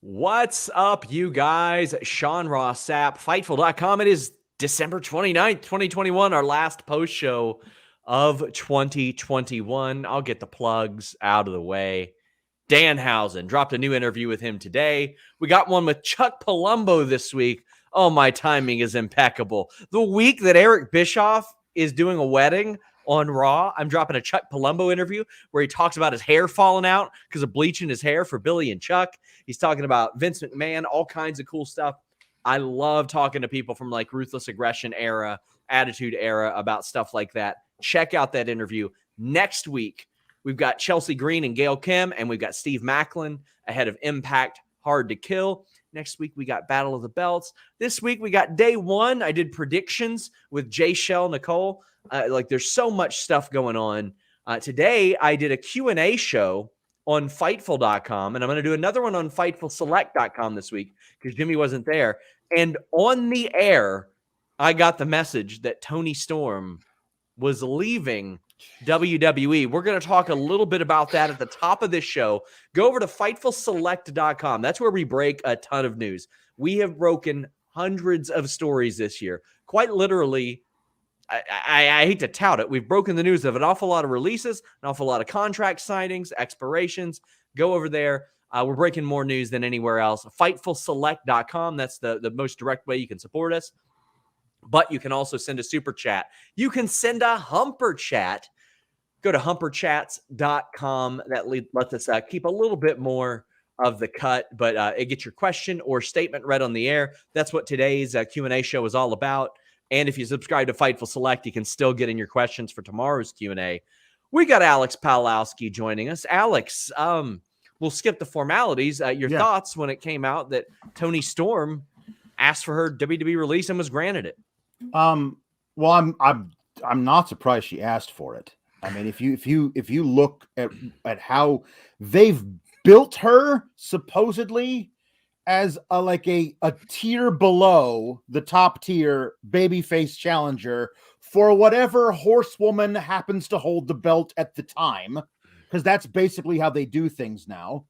What's up, you guys? Sean Ross Sapp, Fightful.com. It is December 29th, 2021, our last post show of 2021. I'll get the plugs out of the way. Danhausen dropped a new interview with him today. We got one with Chuck Palumbo this week. Oh, my timing is impeccable. The week that Eric Bischoff is doing a wedding on Raw, I'm dropping a Chuck Palumbo interview where he talks about his hair falling out because of bleaching his hair for Billy and Chuck. He's talking about Vince McMahon, all kinds of cool stuff. I love talking to people from like Ruthless Aggression era, Attitude era about stuff like that. Check out that interview. Next week, we've got Chelsea Green and Gail Kim, and we've got Steve Macklin ahead of Impact Hard to Kill. Next week, we got Battle of the Belts. This week, we got Day One. I did predictions with Jay Shell Nicole. There's so much stuff going on. Today, I did a Q&A show on Fightful.com, and I'm going to do another one on FightfulSelect.com this week because Jimmy wasn't there. And on the air, I got the message that Toni Storm was leaving WWE. We're going to talk a little bit about that at the top of this show. Go over to FightfulSelect.com. That's where we break a ton of news. We have broken hundreds of stories this year. Quite literally, I hate to tout it. We've broken the news of an awful lot of releases, an awful lot of contract signings, expirations. Go over there. We're breaking more news than anywhere else. FightfulSelect.com. That's the most direct way you can support us. But you can also send a super chat. You can send a humper chat. Go to humperchats.com. That lets us keep a little bit more of the cut, but it gets your question or statement read on the air. That's what today's Q&A show is all about. And if you subscribe to Fightful Select, you can still get in your questions for tomorrow's Q&A. We got Alex Pawlowski joining us. Alex, we'll skip the formalities. Your thoughts when it came out that Toni Storm asked for her WWE release and was granted it? Well, I'm not surprised she asked for it. I mean, if you look at how they've built her supposedly as a tier below the top tier babyface challenger for whatever horsewoman happens to hold the belt at the time, because that's basically how they do things now.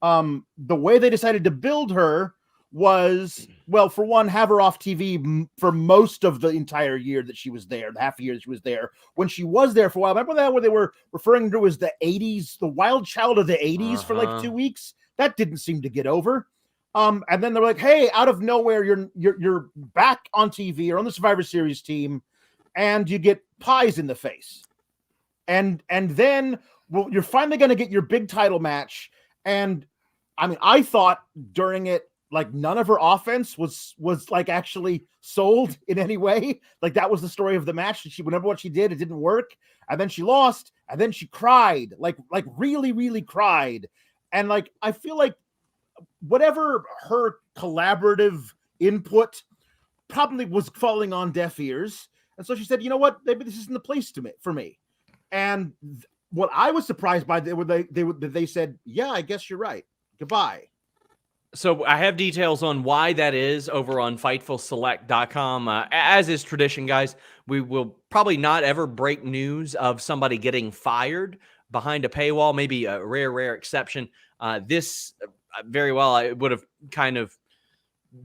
The way they decided to build her was, well, for one, have her off TV for most of the entire year that she was there, the half a year that she was there. When she was there for a while, remember that where they were referring to as the 80s, the wild child of the 80s for like 2 weeks? That didn't seem to get over. And then they're like, hey, out of nowhere, you're back on TV or on the Survivor Series team, and you get pies in the face. And then, well, you're finally going to get your big title match. And I mean, I thought during it, like none of her offense was like actually sold in any way. Like that was the story of the match. She, whenever what she did, it didn't work. And then she lost, and then she cried, like really, really cried. And like, I feel like whatever her collaborative input probably was falling on deaf ears. And so she said, you know what, maybe this isn't the place for me. And what I was surprised by, they said, yeah, I guess you're right. Goodbye. So I have details on why that is over on FightfulSelect.com. As is tradition, guys, we will probably not ever break news of somebody getting fired behind a paywall, maybe a rare exception. This very well, I would have kind of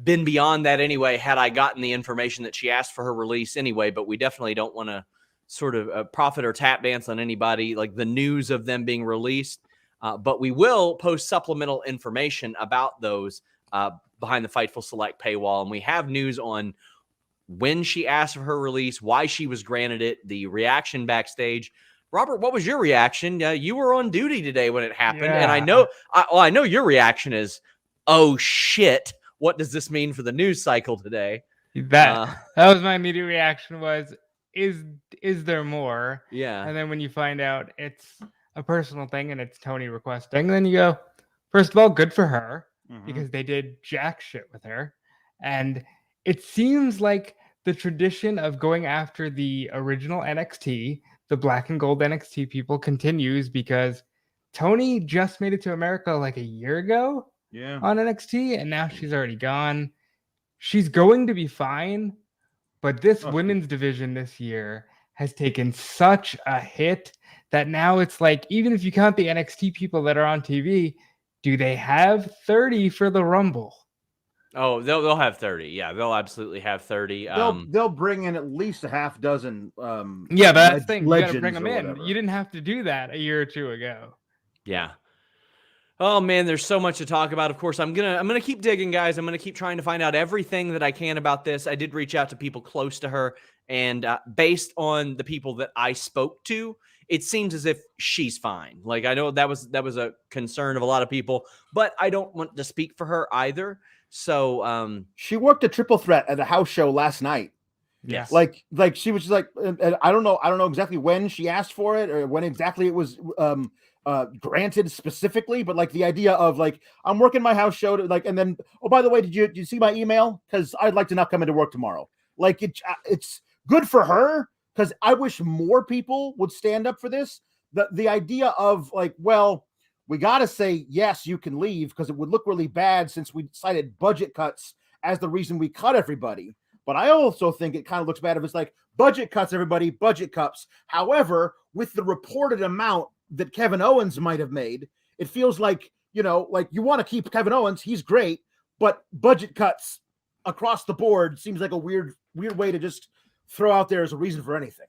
been beyond that anyway had I gotten the information that she asked for her release anyway, but we definitely don't want to sort of profit or tap dance on anybody, like the news of them being released. But we will post supplemental information about those behind the Fightful Select paywall. And we have news on when she asked for her release, why she was granted it, the reaction backstage. Robert, what was your reaction? You were on duty today when it happened. Yeah. And I know your reaction is, oh, shit. What does this mean for the news cycle today? That was my immediate reaction was, is there more? Yeah. And then when you find out it's a personal thing and it's Toni requesting, then you go, first of all, good for her, because they did jack shit with her. And it seems like the tradition of going after the original NXT, the black and gold NXT people, continues, because Toni just made it to America like a year ago on NXT, and now she's already gone. She's going to be fine, but this women's division this year has taken such a hit that now it's like, even if you count the NXT people that are on TV, Do they have 30 for the Rumble? Oh, they'll have 30. Yeah, they'll absolutely have 30. They'll bring in at least a half dozen. Yeah, that's the thing. You got to legends bring them or in. whatever. You didn't have to do that a year or two ago. Yeah. Oh man, there's so much to talk about. Of course, I'm gonna keep digging, guys. I'm gonna keep trying to find out everything that I can about this. I did reach out to people close to her, and based on the people that I spoke to, it seems as if she's fine. Like, I know that was a concern of a lot of people, but I don't want to speak for her either. So she worked a triple threat at a house show last night. yes, Like she was just like, and I don't know exactly when she asked for it or when exactly it was granted specifically, but like the idea of like, I'm working my house show to like, and then, oh, by the way, did you see my email? Because I'd like to not come into work tomorrow. Like it's good for her, because I wish more people would stand up for this. The idea of like, well, we got to say, yes, you can leave, because it would look really bad since we cited budget cuts as the reason we cut everybody. But I also think it kind of looks bad if it's like budget cuts, everybody, budget cuts. However, with the reported amount that Kevin Owens might have made, it feels like, like you want to keep Kevin Owens. He's great, but budget cuts across the board seems like a weird way to just throw out there as a reason for anything.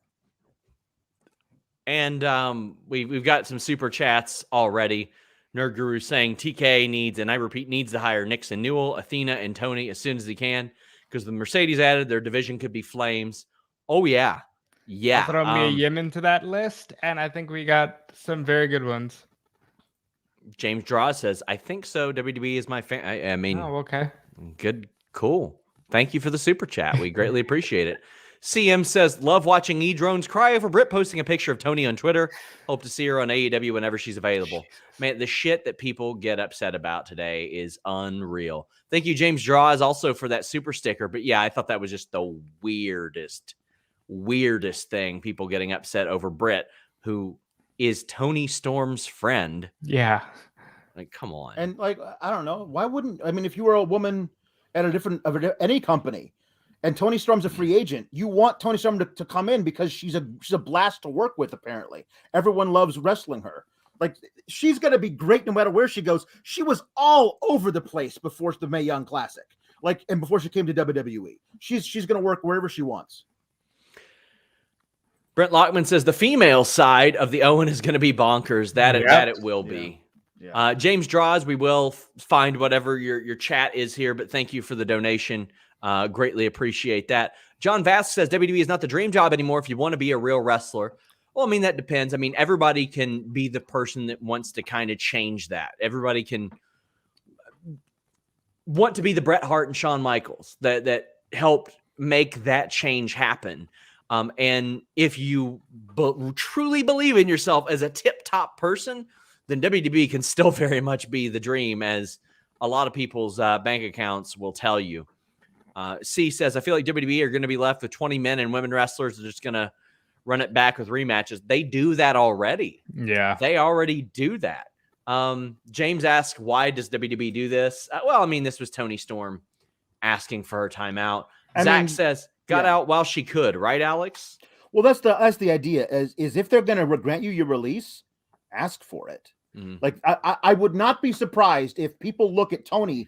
And we've got some super chats already. Nerd Guru saying TK needs, and I repeat, needs to hire Nixon, Newell, Athena, and Tony as soon as he can, because the Mercedes added, their division could be Flames. Oh yeah. I'll throw Mia Yim into that list, and I think we got some very good ones. James Draw says, I think so. WWE is my fan. I mean, oh, okay. Good. Cool. Thank you for the super chat. We greatly appreciate it. CM says, love watching E-Drones cry over Britt posting a picture of Tony on Twitter. Hope to see her on AEW whenever she's available. Man, the shit that people get upset about today is unreal. Thank you, James Draws, also for that super sticker. But yeah, I thought that was just the weirdest thing. People getting upset over Britt, who is Tony Storm's friend. Yeah. Like, come on. And like, I don't know. Why wouldn't, I mean, if you were a woman at any company, and Tony Storm's a free agent, you want Tony Storm to come in because she's a blast to work with, apparently. Everyone loves wrestling her. Like, she's going to be great no matter where she goes. She was all over the place before the Mae Young Classic. Like, and before she came to WWE. She's going to work wherever she wants. Brent Lockman says the female side of the Owen is going to be bonkers. That it will be. Yeah. James Draws, we will find whatever your chat is here, but thank you for the donation. Greatly appreciate that. John Vask says WWE is not the dream job anymore if you want to be a real wrestler. Well, I mean, that depends. I mean, everybody can be the person that wants to kind of change that. Everybody can want to be the Bret Hart and Shawn Michaels that helped make that change happen. And if you truly believe in yourself as a tip-top person, then WWE can still very much be the dream, as a lot of people's bank accounts will tell you. C says, I feel like WWE are going to be left with 20 men and women wrestlers that are just going to run it back with rematches. They do that already. Yeah. They already do that. James asks, why does WWE do this? Well, I mean, this was Tony Storm asking for her timeout. Zach says, got out while she could, right, Alex? Well, that's the idea is if they're going to grant you your release, ask for it. Mm-hmm. Like, I would not be surprised if people look at Tony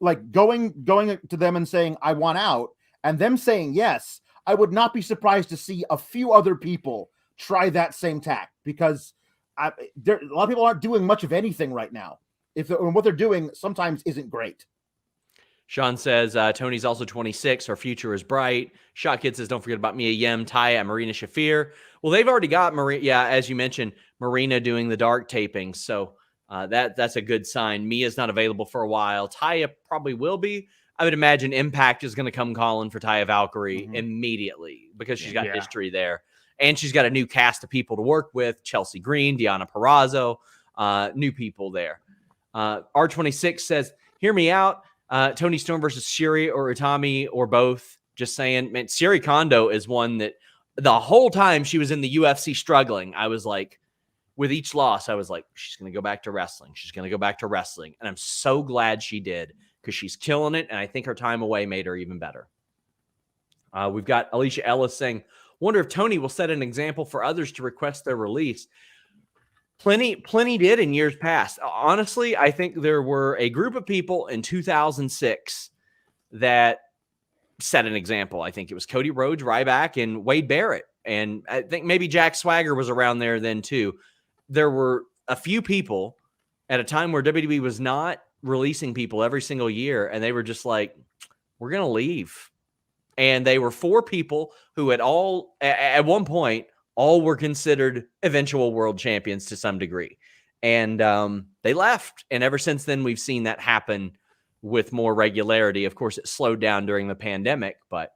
like going to them and saying, I want out, and them saying yes. I would not be surprised to see a few other people try that same tack, because a lot of people aren't doing much of anything right now. And what they're doing sometimes isn't great. Sean says, Tony's also 26. Her future is bright. Shot Kid says, don't forget about Mia Yim, Taya, and Marina Shafir. Well, they've already got as you mentioned, Marina doing the dark taping. So that's a good sign. Mia's not available for a while. Taya probably will be. I would imagine Impact is going to come calling for Taya Valkyrie immediately, because she's got history there. And she's got a new cast of people to work with. Chelsea Green, Deonna Purrazzo, new people there. R26 says, hear me out. Tony Storm versus Shuri or Utami or both. Just saying, man, Shuri Kondo is one that the whole time she was in the UFC struggling, I was like, with each loss, I was like, she's going to go back to wrestling. She's going to go back to wrestling. And I'm so glad she did, because she's killing it. And I think her time away made her even better. We've got Alicia Ellis saying, wonder if Tony will set an example for others to request their release. Plenty did in years past. Honestly, I think there were a group of people in 2006 that set an example. I think it was Cody Rhodes, Ryback, and Wade Barrett. And I think maybe Jack Swagger was around there then too. There were a few people at a time where WWE was not releasing people every single year, and they were just like, we're going to leave. And they were 4 people who had all, at one point, all were considered eventual world champions to some degree. And they left. And ever since then, we've seen that happen with more regularity. Of course, it slowed down during the pandemic, but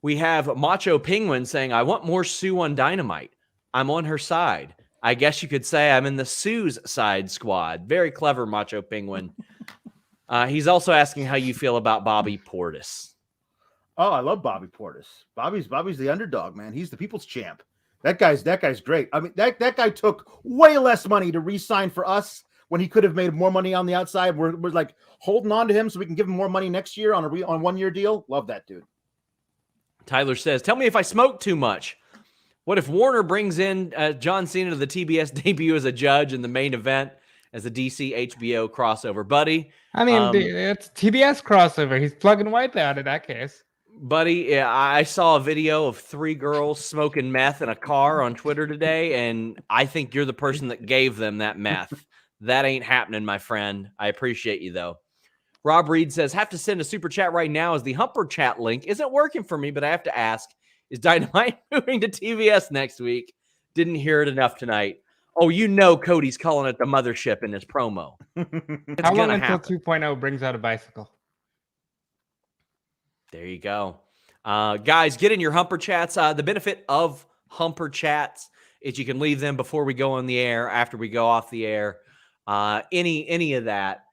we have Macho Penguin saying, I want more Sue on Dynamite. I'm on her side. I guess you could say I'm in the Sue's side squad. Very clever, Macho Penguin. He's also asking how you feel about Bobby Portis. Oh, I love Bobby Portis. Bobby's the underdog, man. He's the people's champ. That guy's great. I mean, that guy took way less money to re-sign for us when he could have made more money on the outside. We're like holding on to him so we can give him more money next year on a 1-year deal. Love that dude. Tyler says, tell me if I smoke too much. What if Warner brings in John Cena to the TBS debut as a judge in the main event as a DC HBO crossover? Buddy. I mean, it's TBS crossover. He's plugging Wipeout in that case. Buddy, yeah, I saw a video of 3 girls smoking meth in a car on Twitter today, and I think you're the person that gave them that meth. That ain't happening, my friend. I appreciate you, though. Rob Reed says, have to send a super chat right now as the Humper Chat link isn't working for me, but I have to ask, is Dynamite moving to TBS next week? Didn't hear it enough tonight. Oh, you know Cody's calling it the mothership in his promo. How long until 2.0 brings out a bicycle? There you go. Guys, get in your Humper Chats. The benefit of Humper Chats is you can leave them before we go on the air, after we go off the air. Any of that.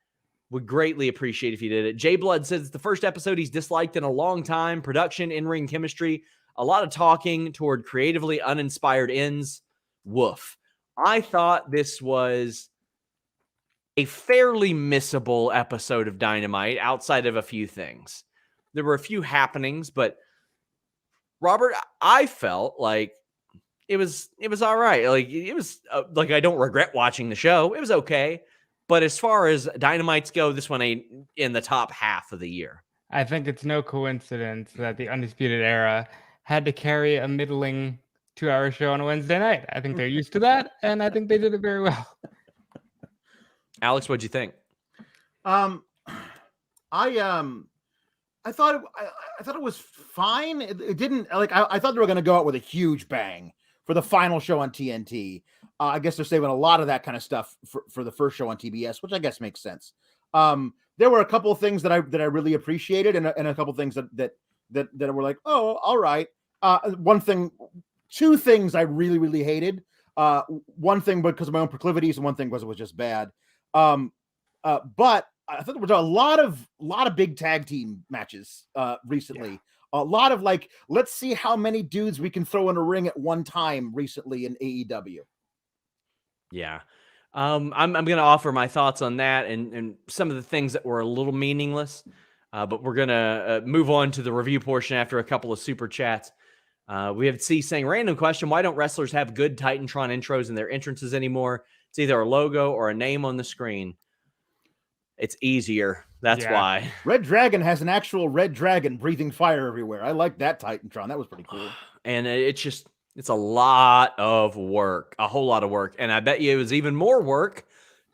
Would greatly appreciate if you did it. Jay Blood says it's the first episode he's disliked in a long time. Production, in-ring chemistry, a lot of talking toward creatively uninspired ends. Woof. I thought this was a fairly missable episode of Dynamite outside of a few things. There were a few happenings, but Robert, I felt like it was all right. Like it was like I don't regret watching the show. It was okay. But as far as Dynamites go, this one ain't in the top half of the year. I think it's no coincidence that the Undisputed Era had to carry a middling 2-hour show on a Wednesday night. I think they're used to that, and I think they did it very well. Alex, what'd you think? I thought it was fine. It didn't like I thought they were going to go out with a huge bang for the final show on TNT. I guess they're saving a lot of that kind of stuff for the first show on TBS, which I guess makes sense. There were a couple of things that I really appreciated, and a couple of things that were like, oh, all right. Two things I really, really hated. One thing because of my own proclivities, and one thing was it was just bad. But I thought there was a lot of big tag team matches recently. Yeah. A lot of like, let's see how many dudes we can throw in a ring at one time recently in AEW. Yeah. I'm going to offer my thoughts on that and some of the things that were a little meaningless, but we're going to move on to the review portion after a couple of super chats. We have C saying, random question, why don't wrestlers have good Titantron intros in their entrances anymore? It's either a logo or a name on the screen. It's easier. That's why. Red Dragon has an actual red dragon breathing fire everywhere. I like that Titantron. That was pretty cool. And it's a lot of work, a whole lot of work. And I bet you it was even more work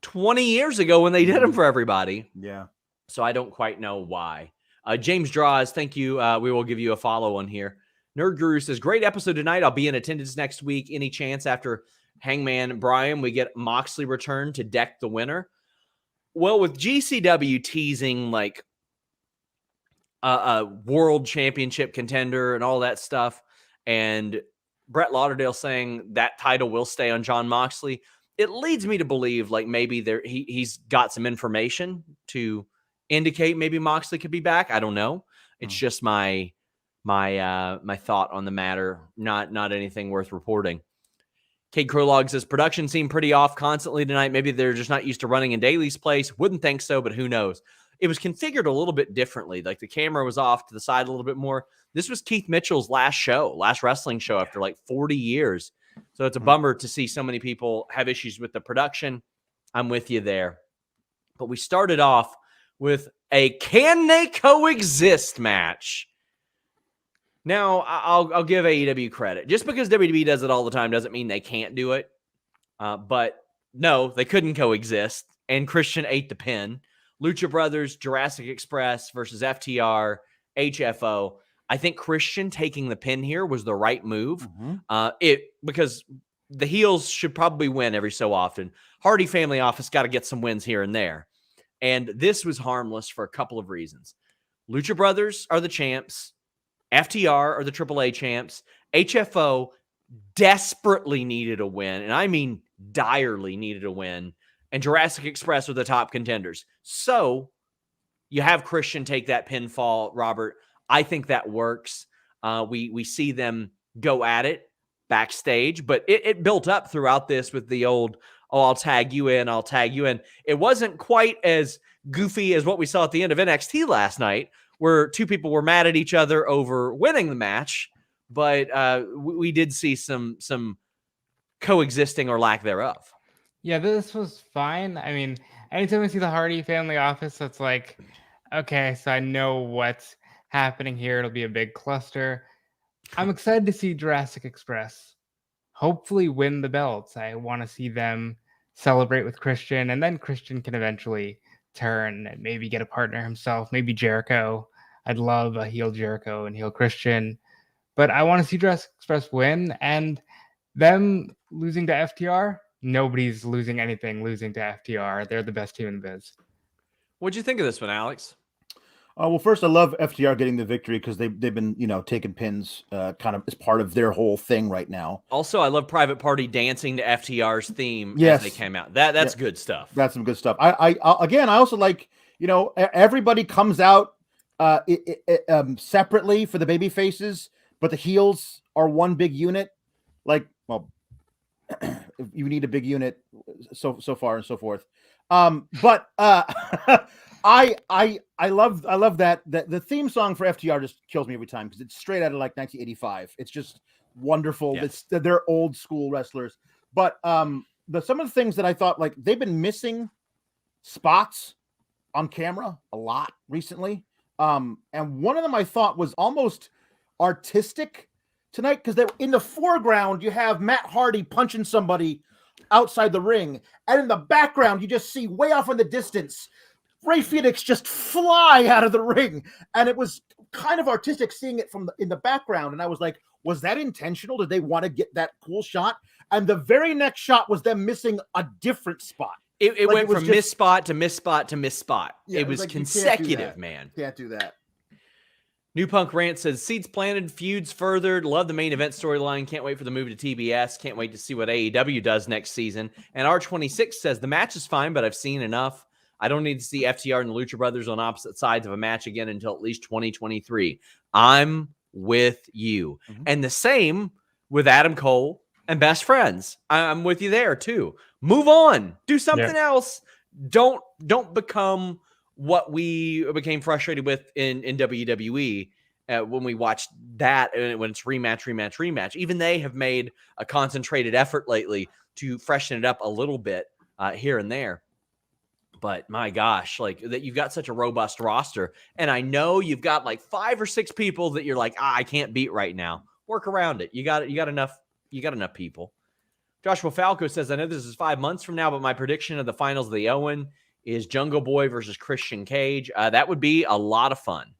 20 years ago when they did them for everybody. Yeah. So I don't quite know why. James Draws, thank you. We will give you a follow on here. Nerd Guru says, great episode tonight. I'll be in attendance next week. Any chance after Hangman Brian, we get Moxley return to deck the winner? Well, with GCW teasing like a world championship contender and all that stuff, and Brett Lauderdale saying that title will stay on Jon Moxley, it leads me to believe like maybe he's got some information to indicate maybe Moxley could be back. I don't know. It's just my thought on the matter. Not anything worth reporting. Kate Krolog says, production seemed pretty off constantly tonight. Maybe they're just not used to running in Daly's place. Wouldn't think so, but who knows? It was configured a little bit differently. Like the camera was off to the side a little bit more. This was Keith Mitchell's last wrestling show after like 40 years. So it's a bummer to see so many people have issues with the production. I'm with you there. But we started off with a can they coexist match. Now, I'll give AEW credit. Just because WWE does it all the time doesn't mean they can't do it. But no, they couldn't coexist. And Christian ate the pin. Lucha Brothers, Jurassic Express versus FTR, HFO. I think Christian taking the pin here was the right move. Because the heels should probably win every so often. Hardy Family Office got to get some wins here and there. And this was harmless for a couple of reasons. Lucha Brothers are the champs. FTR are the AAA champs. HFO desperately needed a win. And I mean direly needed a win. And Jurassic Express are the top contenders. So you have Christian take that pinfall, Robert. I think that works. We see them go at it backstage, but it built up throughout this with the old, oh, I'll tag you in, I'll tag you in. It wasn't quite as goofy as what we saw at the end of NXT last night, where two people were mad at each other over winning the match, but we did see some coexisting or lack thereof. Yeah, this was fine. I mean, anytime we see the Hardy Family Office, it's like, okay, so I know what's happening here. It'll be a big cluster. I'm excited to see Jurassic Express hopefully win the belts. I want to see them celebrate with Christian, and then Christian can eventually turn and maybe get a partner himself, maybe Jericho. I'd love a heel Jericho and heel Christian, but I want to see Jurassic Express win, and them losing to FTR. Nobody's losing anything losing to FTR. They're the best team in the biz. What'd you think of this one, Alex? Well, first, I love FTR getting the victory because they've been, taking pins kind of as part of their whole thing right now. Also, I love Private Party dancing to FTR's theme as they came out. That's good stuff. That's some good stuff. I also like, everybody comes out separately for the baby faces, but the heels are one big unit. Like, well, you need a big unit so far and so forth. But I love that the theme song for FTR just kills me every time because it's straight out of like 1985. It's just wonderful. Yes. They're old school wrestlers. But some of the things that I thought, like, they've been missing spots on camera a lot recently. And one of them I thought was almost artistic tonight because they're in the foreground. You have Matt Hardy punching somebody outside the ring, and in the background you just see way off in the distance Ray Phoenix just fly out of the ring, and it was kind of artistic seeing it in the background. And I was like, was that intentional? Did they want to get that cool shot? And the very next shot was them missing a different spot. It went from miss spot to miss spot to miss spot. Yeah, it was like, consecutive, man. Can't do that. New Punk Rant says, seeds planted, feuds furthered. Love the main event storyline. Can't wait for the move to TBS. Can't wait to see what AEW does next season. And R26 says, the match is fine, but I've seen enough. I don't need to see FTR and the Lucha Brothers on opposite sides of a match again until at least 2023. I'm with you. Mm-hmm. And the same with Adam Cole and Best Friends. I'm with you there too. Move on. Do something else. Don't become what we became frustrated with in WWE when we watched that, when it's rematch. Even they have made a concentrated effort lately to freshen it up a little bit here and there. But my gosh, like that, you've got such a robust roster, and I know you've got like 5 or 6 people that you're like, I can't beat right now. Work around it. You got enough people. Joshua Falco says, I know this is 5 months from now, but my prediction of the finals of the Owen is Jungle Boy versus Christian Cage. That would be a lot of fun.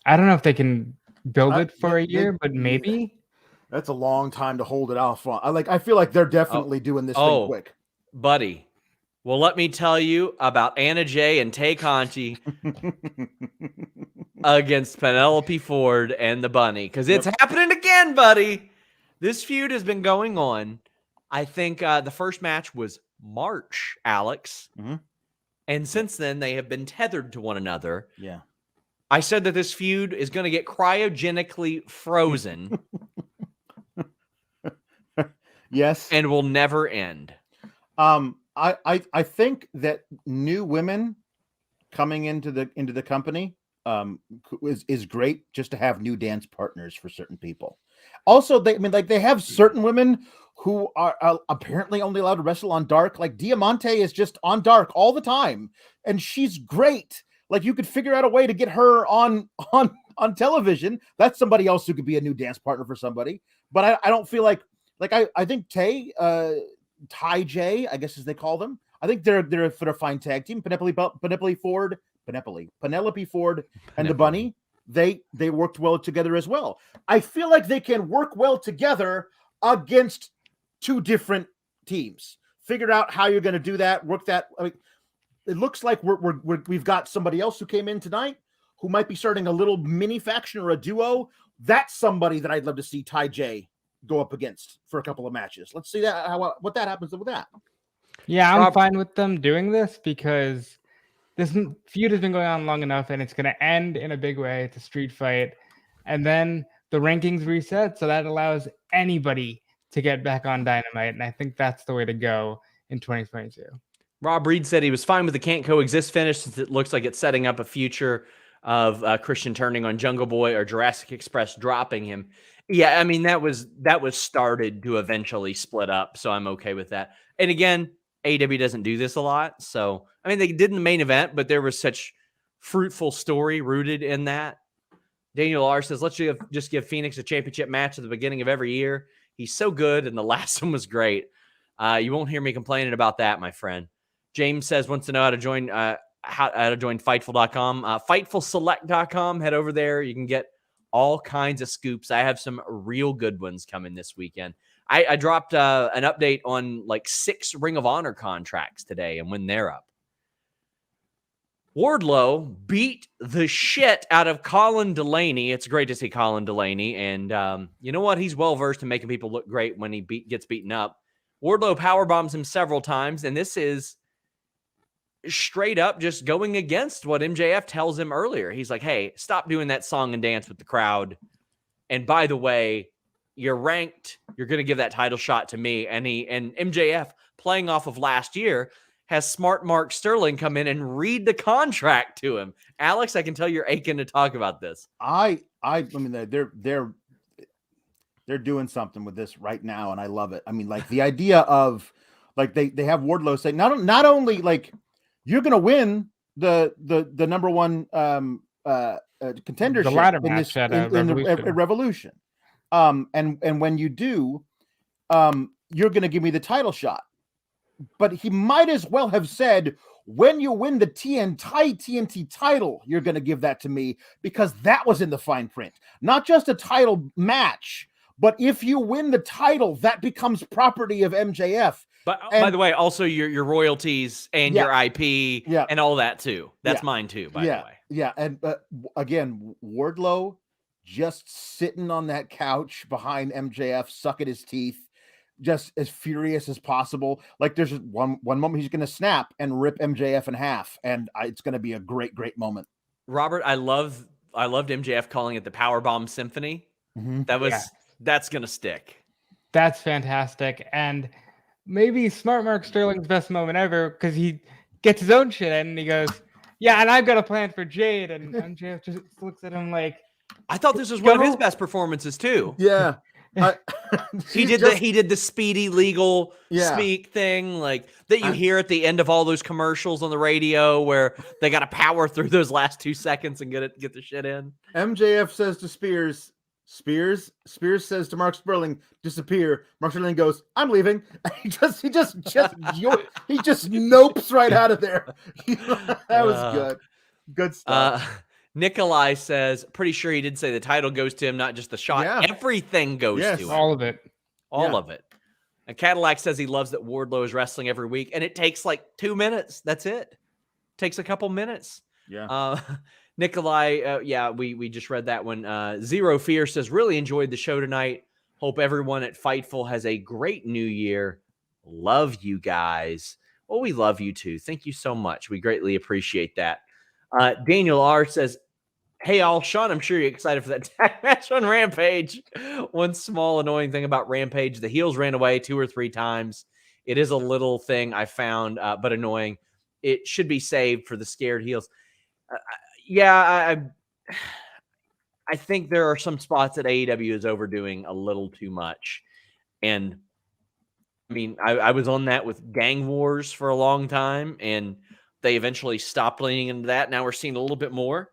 I don't know if they can build it for a year, but maybe. That's a long time to hold it off on. I feel like they're definitely doing this thing quick. Buddy. Well, let me tell you about Anna Jay and Tay Conti against Penelope Ford and the Bunny, because it's happening again, buddy. This feud has been going on. I think the first match was March, Alex. Mm-hmm. And since then, they have been tethered to one another. Yeah. I said that this feud is going to get cryogenically frozen. Yes. And will never end. I think that new women coming into the company is great just to have new dance partners for certain people. Also, they have certain women who are apparently only allowed to wrestle on Dark. Like Diamante is just on Dark all the time, and she's great. Like you could figure out a way to get her on television. That's somebody else who could be a new dance partner for somebody. But I don't feel like I think Ty J, I guess as they call them. I think they're a fine tag team. Penelope Ford, and the Bunny. They worked well together as well. I feel like they can work well together against two different teams. Figure out how you're going to do that. Work that. I mean, it looks like we've got somebody else who came in tonight who might be starting a little mini faction or a duo. That's somebody that I'd love to see Ty J go up against for a couple of matches. Let's see what that happens with that. Yeah, I'm fine with them doing this because this feud has been going on long enough, and it's going to end in a big way. It's a street fight, and then the rankings reset, so that allows anybody to get back on Dynamite, and I think that's the way to go in 2022. Rob Reed said he was fine with the can't coexist finish since it looks like it's setting up a future of Christian turning on Jungle Boy or Jurassic Express dropping him. Yeah, I mean, that was started to eventually split up, so I'm okay with that. And again, AEW doesn't do this a lot, so I mean, they did in the main event, but there was such fruitful story rooted in that. Daniel R says, let's just give Phoenix a championship match at the beginning of every year. He's so good, and the last one was great. You won't hear me complaining about that, my friend. James says, wants to know how to join Fightful.com. Fightfulselect.com. Head over there. You can get all kinds of scoops. I have some real good ones coming this weekend. I dropped an update on like 6 Ring of Honor contracts today and when they're up. Wardlow beat the shit out of Colin Delaney. It's great to see Colin Delaney. And you know what? He's well-versed in making people look great when he gets beaten up. Wardlow powerbombs him several times, and this is straight up just going against what MJF tells him earlier. He's like, hey, stop doing that song and dance with the crowd. And by the way, you're ranked. You're going to give that title shot to me. And MJF, playing off of last year, has smart Mark Sterling come in and read the contract to him. Alex, I can tell you're aching to talk about this. I mean, they're doing something with this right now, and I love it. I mean, like the idea of like they have Wardlow say not only like you're going to win the number one contendership the ladder match at Revolution. And when you do, you're going to give me the title shot. But he might as well have said, when you win the TNT title, you're going to give that to me, because that was in the fine print. Not just a title match, but if you win the title, that becomes property of MJF. But by the way, also your royalties and your IP and all that too. That's mine too, by the way. Yeah. And again, Wardlow just sitting on that couch behind MJF, sucking his teeth, just as furious as possible. Like there's one moment he's going to snap and rip MJF in half, and it's going to be a great moment. Robert, I loved MJF calling it the Powerbomb Symphony. Mm-hmm. That's going to stick. That's fantastic. And maybe smart Mark Sterling's best moment ever, because he gets his own shit in and he goes, yeah, and I've got a plan for Jade. And MJF just looks at him like, I thought this was one of his best performances too. Yeah. He did the speedy legal speak thing like that you hear at the end of all those commercials on the radio where they got to power through those last 2 seconds and get the shit in. MJF says to Spears says to Mark Sterling, disappear. Mark Sterling goes, I'm leaving. He just nopes right out of there. That was good stuff. Nikolai says, pretty sure he did say the title goes to him, not just the shot. Yeah. Everything goes to him. All of it. All of it. And Cadillac says he loves that Wardlow is wrestling every week, and it takes like 2 minutes. That's it. Takes a couple minutes. Yeah. Nikolai, we just read that one. Zero Fear says, really enjoyed the show tonight. Hope everyone at Fightful has a great new year. Love you guys. Well, we love you too. Thank you so much. We greatly appreciate that. Daniel R says, hey, all, Sean, I'm sure you're excited for that tag match on Rampage. One small annoying thing about Rampage, the heels ran away 2 or 3 times. It is a little thing I found, but annoying. It should be saved for the scared heels. Yeah, I think there are some spots that AEW is overdoing a little too much. And I mean, I was on that with Gang Wars for a long time, and they eventually stopped leaning into that. Now we're seeing a little bit more.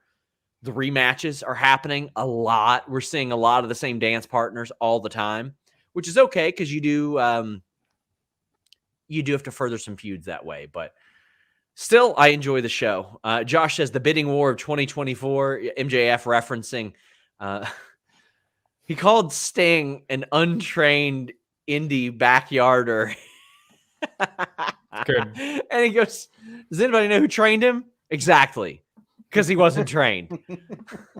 The rematches are happening a lot. We're seeing a lot of the same dance partners all the time, which is okay because you do have to further some feuds that way. But still, I enjoy the show. Josh says the bidding war of 2024, MJF referencing. He called Sting an untrained indie backyarder. Good. And he goes, does anybody know who trained him? Exactly. Because he wasn't trained.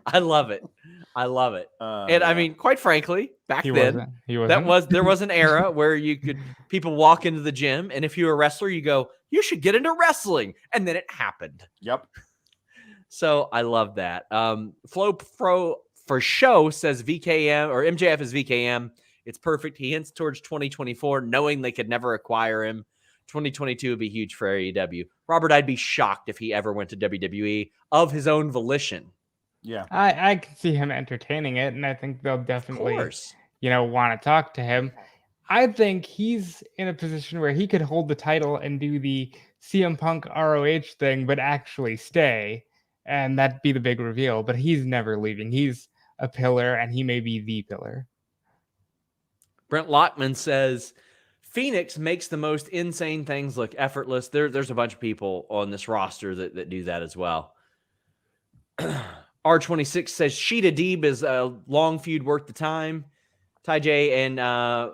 I love it. I love it. And I mean, quite frankly, back then, there was an era where people walk into the gym, and if you're a wrestler, you go, you should get into wrestling. And then it happened. Yep. So I love that. Flo Pro for show says VKM or MJF is VKM. It's perfect. He hints towards 2024, knowing they could never acquire him. 2022 would be huge for AEW. Robert, I'd be shocked if he ever went to WWE of his own volition. Yeah. I can see him entertaining it, and I think they'll definitely, want to talk to him. I think he's in a position where he could hold the title and do the CM Punk ROH thing, but actually stay, and that'd be the big reveal. But he's never leaving. He's a pillar, and he may be the pillar. Brent Lockman says, Phoenix makes the most insane things look effortless. There's a bunch of people on this roster that do that as well. R26 says Sheeta Deeb is a long feud worth the time. Ty J and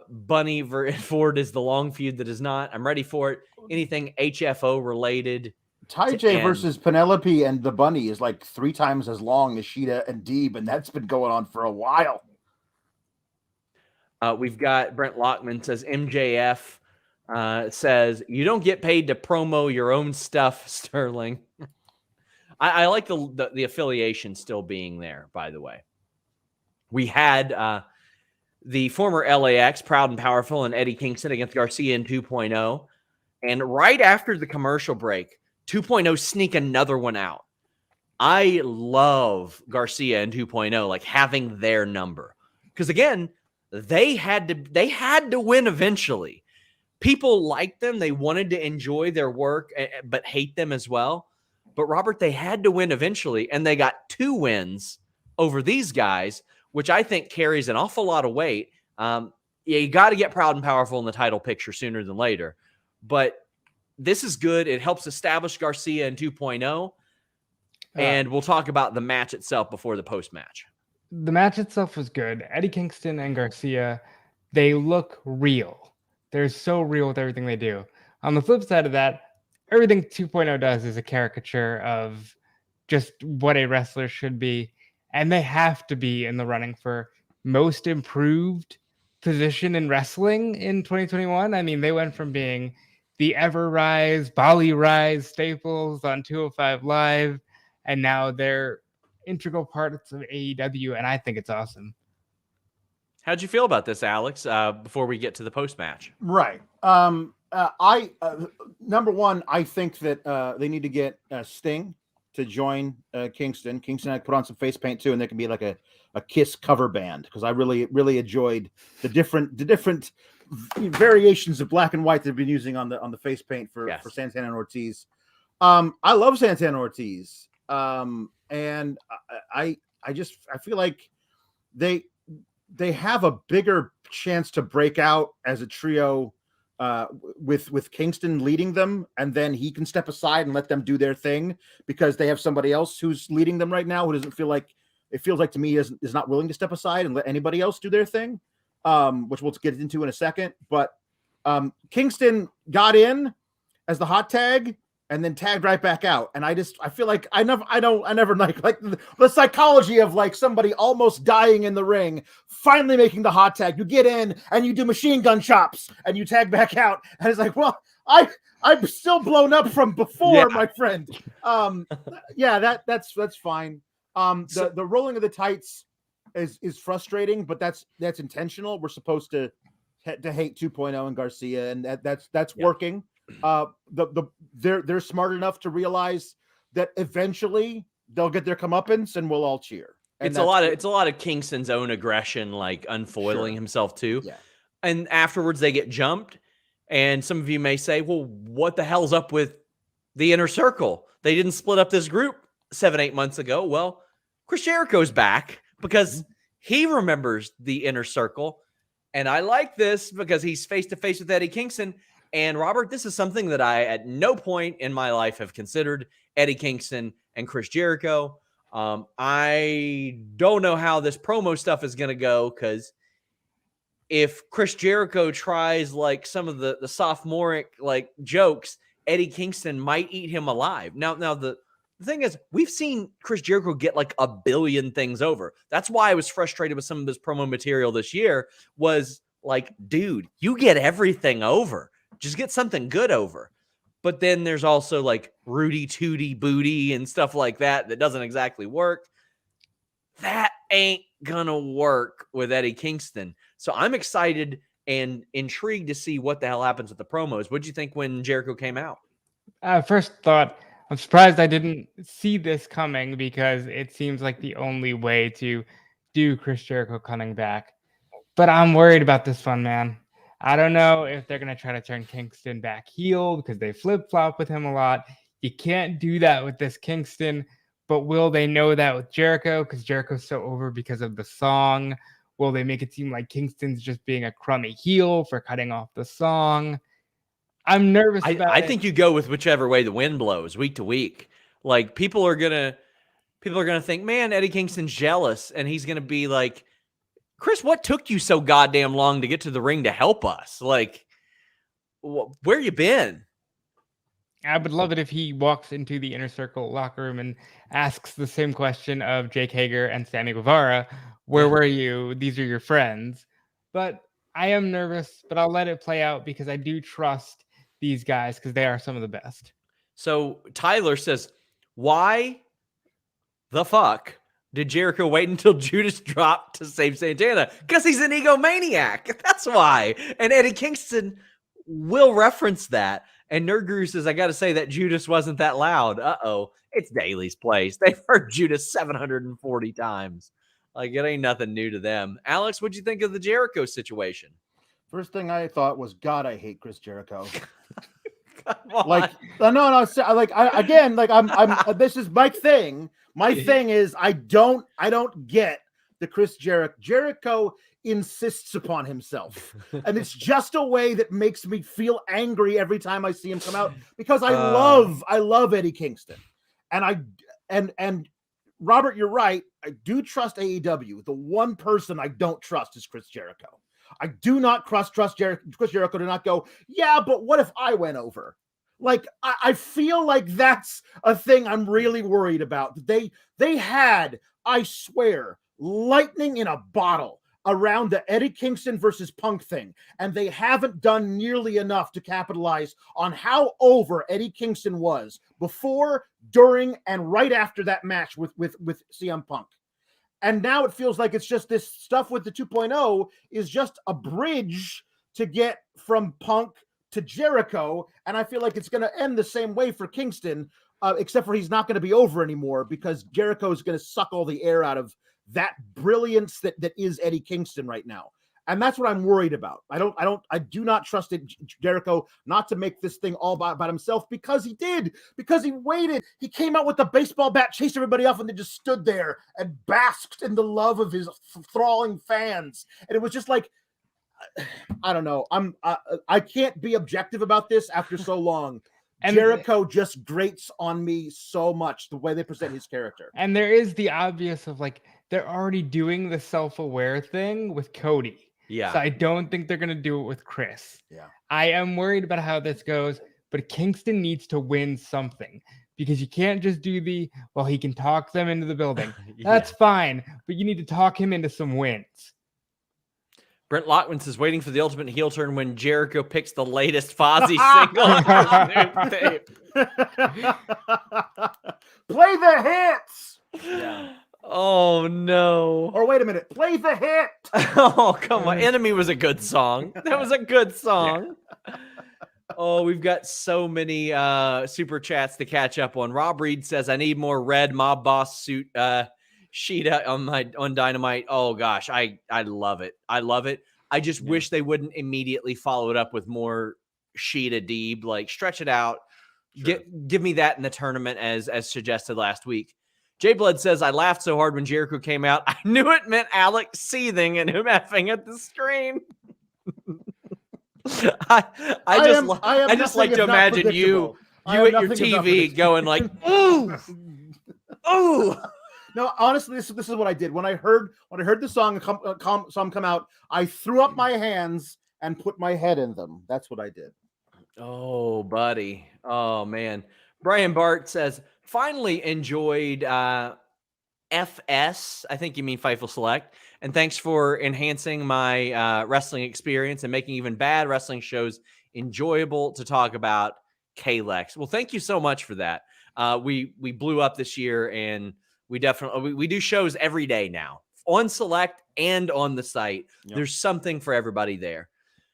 Bunny Ford is the long feud that is not. I'm ready for it. Anything HFO related. Ty J versus Penelope and the Bunny is like 3 times as long as Sheeta and Deeb, and that's been going on for a while. We've got Brent Lockman says MJF says you don't get paid to promo your own stuff, Sterling. I like the affiliation still being there, by the way. We had the former LAX, Proud and Powerful, and Eddie Kingston against Garcia in 2.0. And right after the commercial break, 2.0 sneak another one out. I love Garcia in 2.0, like having their number. Because again, they had to win eventually. People liked them. They wanted to enjoy their work, but hate them as well. But Robert, they had to win eventually, and they got 2 wins over these guys, which I think carries an awful lot of weight. You got to get Proud and Powerful in the title picture sooner than later. But this is good. It helps establish Garcia in 2.0. And we'll talk about the match itself before the post-match. The match itself was good. Eddie Kingston and Garcia, they look real. They're so real with everything they do. On the flip side of that, everything 2.0 does is a caricature of just what a wrestler should be. And they have to be in the running for most improved position in wrestling in 2021. I mean, they went from being the Ever Rise, Bali Rise staples on 205 Live, and now they're integral parts of AEW, and I think it's awesome. How'd you feel about this, Alex, before we get to the post-match? Right. Number one, I think that they need to get Sting to join Kingston. Kingston, I put on some face paint too, and there can be like a Kiss cover band, because I really enjoyed the different variations of black and white they've been using on the face paint for Santana and Ortiz. I love Santana Ortiz. And I feel like they have a bigger chance to break out as a trio with Kingston leading them, and then he can step aside and let them do their thing, because they have somebody else who's leading them right now who doesn't feel like, it feels like to me is not willing to step aside and let anybody else do their thing, which we'll get into in a second. But Kingston got in as the hot tag and then tagged right back out. And I feel like I never like the psychology of like somebody almost dying in the ring, finally making the hot tag. You get in and you do machine gun chops and you tag back out. And it's like, well, I'm still blown up from before, my friend. That's fine. The rolling of the tights is frustrating, but that's intentional. We're supposed to hate 2.0 and Garcia, and that's working. They're smart enough to realize that eventually they'll get their comeuppance and we'll all cheer. And It's a lot of Kingston's own aggression, like unfoiling himself too. Yeah. And afterwards they get jumped. And some of you may say, well, what the hell's up with the Inner Circle? They didn't split up this group 7-8 months ago. Well, Chris Jericho's back because he remembers the Inner Circle. And I like this because he's face to face with Eddie Kingston. And Robert, this is something that I at no point in my life have considered: Eddie Kingston and Chris Jericho. I don't know how this promo stuff is going to go, because if Chris Jericho tries like some of the sophomoric like jokes, Eddie Kingston might eat him alive. Now the thing is, we've seen Chris Jericho get like a billion things over. That's why I was frustrated with some of this promo material this year. Was like, dude, you get everything over. Just get something good over. But then there's also like Rudy Tooty Booty and stuff like that doesn't exactly work. That ain't gonna work with Eddie Kingston. So I'm excited and intrigued to see what the hell happens with the promos. What'd you think when Jericho came out? First thought, I'm surprised I didn't see this coming, because it seems like the only way to do Chris Jericho coming back. But I'm worried about this one, man. I don't know if they're going to try to turn Kingston back heel because they flip-flop with him a lot. You can't do that with this Kingston, but will they know that with Jericho? Because Jericho's so over because of the song. Will they make it seem like Kingston's just being a crummy heel for cutting off the song? I'm nervous about I it. think you go with whichever way the wind blows, week to week. Like, people are gonna think, man, Eddie Kingston's jealous, and he's gonna be like, Chris, what took you so goddamn long to get to the ring to help us? Like, where you been? I would love it if he walks into the Inner Circle locker room and asks the same question of Jake Hager and Sammy Guevara. Where were you? These are your friends. But I am nervous, but I'll let it play out because I do trust these guys because they are some of the best. So Tyler says, why the fuck did Jericho wait until Judas dropped to save Santana? Because he's an egomaniac. That's why. And Eddie Kingston will reference that. And Nerd Guru says, I got to say that Judas wasn't that loud. Uh-oh. It's Daly's place. They've heard Judas 740 times. Like, it ain't nothing new to them. Alex, what'd you think of the Jericho situation? First thing I thought was, God, I hate Chris Jericho. Like, I'm this is my thing. My thing is, I don't get the Chris Jericho. Jericho insists upon himself, and it's just a way that makes me feel angry every time I see him come out, because I love Eddie Kingston, and Robert, you're right. I do trust AEW. The one person I don't trust is Chris Jericho. I do not trust Chris Jericho to not go, yeah, but what if I went over? Like, I feel like that's a thing I'm really worried about. They had, I swear, lightning in a bottle around the Eddie Kingston versus Punk thing, and they haven't done nearly enough to capitalize on how over Eddie Kingston was before, during, and right after that match with CM Punk. And now it feels like it's just this stuff with the 2.0 is just a bridge to get from Punk to Jericho. And I feel like it's going to end the same way for Kingston, except for he's not going to be over anymore, because Jericho is going to suck all the air out of that brilliance that is Eddie Kingston right now. And that's what I'm worried about. I do not trust Jericho not to make this thing all about himself, because he waited. He came out with the baseball bat, chased everybody off, and then just stood there and basked in the love of his thralling fans. And it was just like, I don't know. I can't be objective about this after so long. And Jericho just grates on me so much, the way they present his character. And there is the obvious of, like, they're already doing the self-aware thing with Cody. Yeah. So I don't think they're going to do it with Chris. Yeah. I am worried about how this goes, but Kingston needs to win something, because you can't just do he can talk them into the building. That's fine, but you need to talk him into some wins. Brent Lockman says, waiting for the ultimate heel turn when Jericho picks the latest Fozzy single. Play the hits. Yeah. Oh, no. Or wait a minute. Play the hit. Oh, come on. Enemy was a good song. That was a good song. Oh, we've got so many super chats to catch up on. Rob Reed says, I need more red mob boss suit Sheeta on Dynamite. Oh gosh, I love it. I love it. I just wish they wouldn't immediately follow it up with more Sheeta Deeb. Like stretch it out. Sure. Give me that in the tournament as suggested last week. Jay Blood says, I laughed so hard when Jericho came out. I knew it meant Alex seething and him effing at the screen. I just like to imagine you at your TV going like, ooh, ooh. No, honestly, this is what I did when I heard the song come out. I threw up my hands and put my head in them. That's what I did. Oh, buddy. Oh man. Brian Bart says, finally enjoyed FS. I think you mean Fightful Select. And thanks for enhancing my wrestling experience and making even bad wrestling shows enjoyable to talk about. Kalex. Well, thank you so much for that. We blew up this year, and we definitely we do shows every day now on Select and on the site. Yep. There's something for everybody there.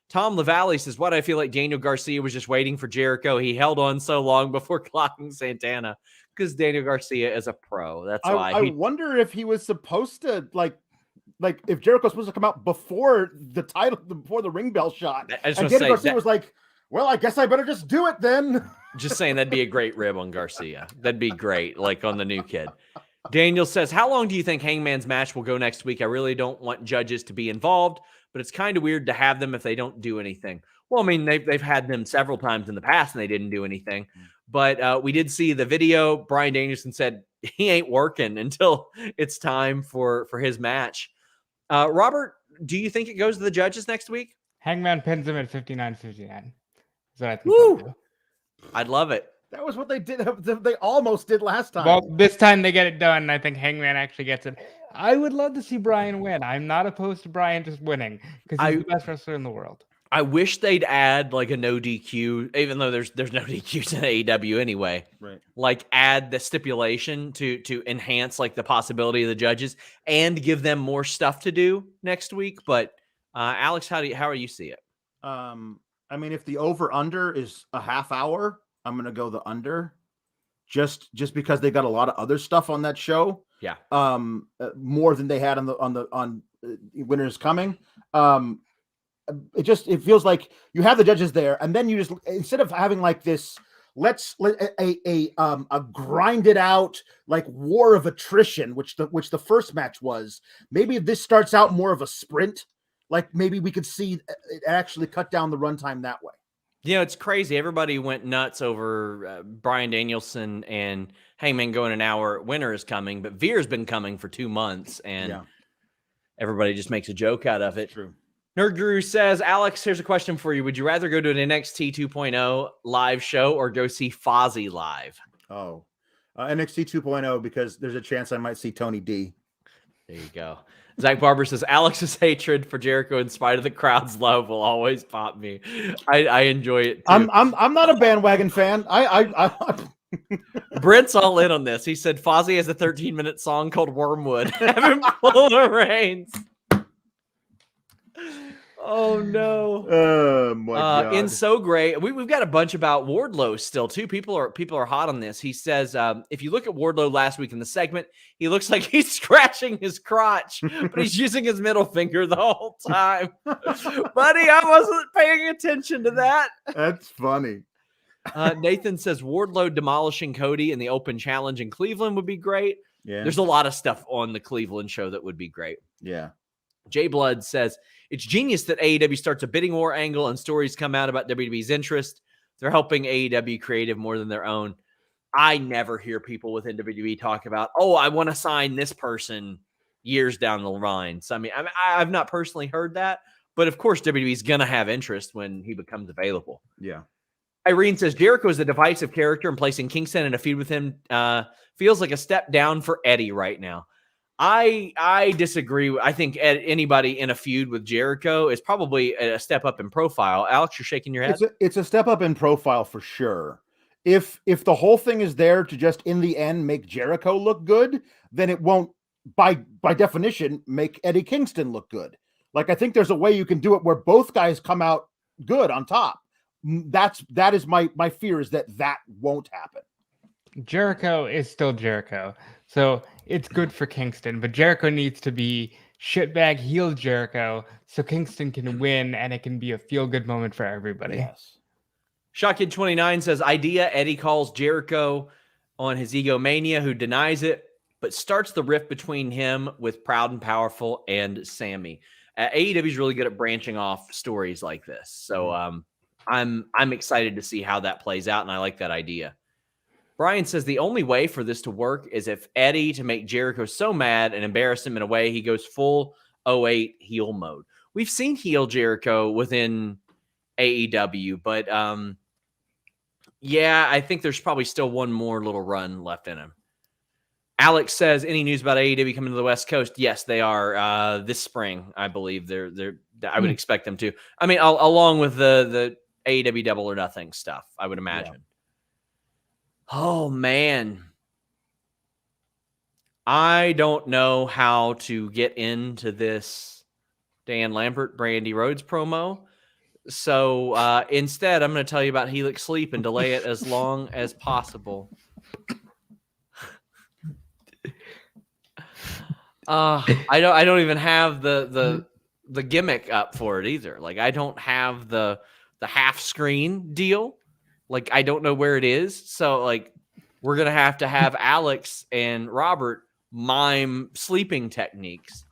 Tom LaValle says, "What I feel like Daniel Garcia was just waiting for Jericho. He held on so long before clocking Santana because Daniel Garcia is a pro. That's why." I wonder if he was supposed to like if Jericho's supposed to come out before the title, before the ring bell shot. And Daniel Garcia was like, "Well, I guess I better just do it then." Just saying, that'd be a great rib on Garcia. That'd be great, like on the new kid. Daniel says, how long do you think Hangman's match will go next week? I really don't want judges to be involved, but it's kind of weird to have them if they don't do anything. Well, I mean, they've had them several times in the past and they didn't do anything. But we did see the video. Bryan Danielson said he ain't working until it's time for his match. Robert, do you think it goes to the judges next week? Hangman pins him at 59-59. So I think Woo! I'd love it. That was what they did. They almost did last time. Well, this time they get it done. And I think Hangman actually gets it. I would love to see Bryan win. I'm not opposed to Bryan just winning because he's the best wrestler in the world. I wish they'd add like a no DQ, even though there's no DQs in AEW anyway. Right. Like add the stipulation to enhance like the possibility of the judges and give them more stuff to do next week. But Alex, how do you see it? I mean, if the over under is a half hour, I'm gonna go the under, just because they got a lot of other stuff on that show. Yeah. More than they had on Winter is Coming. It feels like you have the judges there, and then you just, instead of having like this, a grinded out like war of attrition, which the first match was. Maybe this starts out more of a sprint. Like maybe we could see it actually cut down the runtime that way. You know, it's crazy. Everybody went nuts over Bryan Danielson and Hangman going an hour. Winter is Coming, but Veer's been coming for 2 months, and everybody just makes a joke out of it. True. Nerd Guru says, Alex, here's a question for you. Would you rather go to an NXT 2.0 live show or go see Fozzy live? Oh, NXT 2.0, because there's a chance I might see Tony D. There you go. Zach Barber says, Alex's hatred for Jericho in spite of the crowd's love will always pop me. I enjoy it too. I'm not a bandwagon fan. Brent's all in on this. He said Fozzy has a 13-minute song called Wormwood. Have him pull the reins. Oh no! Oh my God! In So Great, we've got a bunch about Wardlow still too. People are hot on this. He says if you look at Wardlow last week in the segment, he looks like he's scratching his crotch, but he's using his middle finger the whole time. Buddy, I wasn't paying attention to that. That's funny. Nathan says Wardlow demolishing Cody in the open challenge in Cleveland would be great. Yeah, there's a lot of stuff on the Cleveland show that would be great. Yeah. Jay Blood says, it's genius that AEW starts a bidding war angle and stories come out about WWE's interest. They're helping AEW creative more than their own. I never hear people within WWE talk about, oh, I want to sign this person years down the line. So, I mean, I've not personally heard that, but of course WWE's going to have interest when he becomes available. Yeah. Irene says, Jericho is a divisive character, and placing Kingston in a feud with him feels like a step down for Eddie right now. I disagree. I think anybody in a feud with Jericho is probably a step up in profile. Alex, you're shaking your head. It's a step up in profile for sure. If the whole thing is there to just in the end make Jericho look good, then it won't by definition make Eddie Kingston look good. Like I think there's a way you can do it where both guys come out good on top. that is my fear, is that won't happen. Jericho is still Jericho, so it's good for Kingston, but Jericho needs to be shitbag heel Jericho so Kingston can win and it can be a feel-good moment for everybody. Yes. Shotkid29 says, idea, Eddie calls Jericho on his egomania, who denies it, but starts the rift between him with Proud and Powerful and Sammy. AEW is really good at branching off stories like this. So I'm excited to see how that plays out, and I like that idea. Brian says the only way for this to work is if Eddie, to make Jericho so mad and embarrass him in a way, he goes full 08 heel mode. We've seen heel Jericho within AEW, but yeah, I think there's probably still one more little run left in him. Alex says, any news about AEW coming to the West Coast? Yes, they are this spring, I believe. I would expect them to. I mean, along with the AEW Double or Nothing stuff, I would imagine. Yeah. Oh, man. I don't know how to get into this Dan Lambert, Brandy Rhodes promo. So instead, I'm going to tell you about Helix Sleep and delay it as long as possible. I don't even have the gimmick up for it either. Like, I don't have the half screen deal. Like, I don't know where it is. So, like, we're going to have Alex and Robert mime sleeping techniques.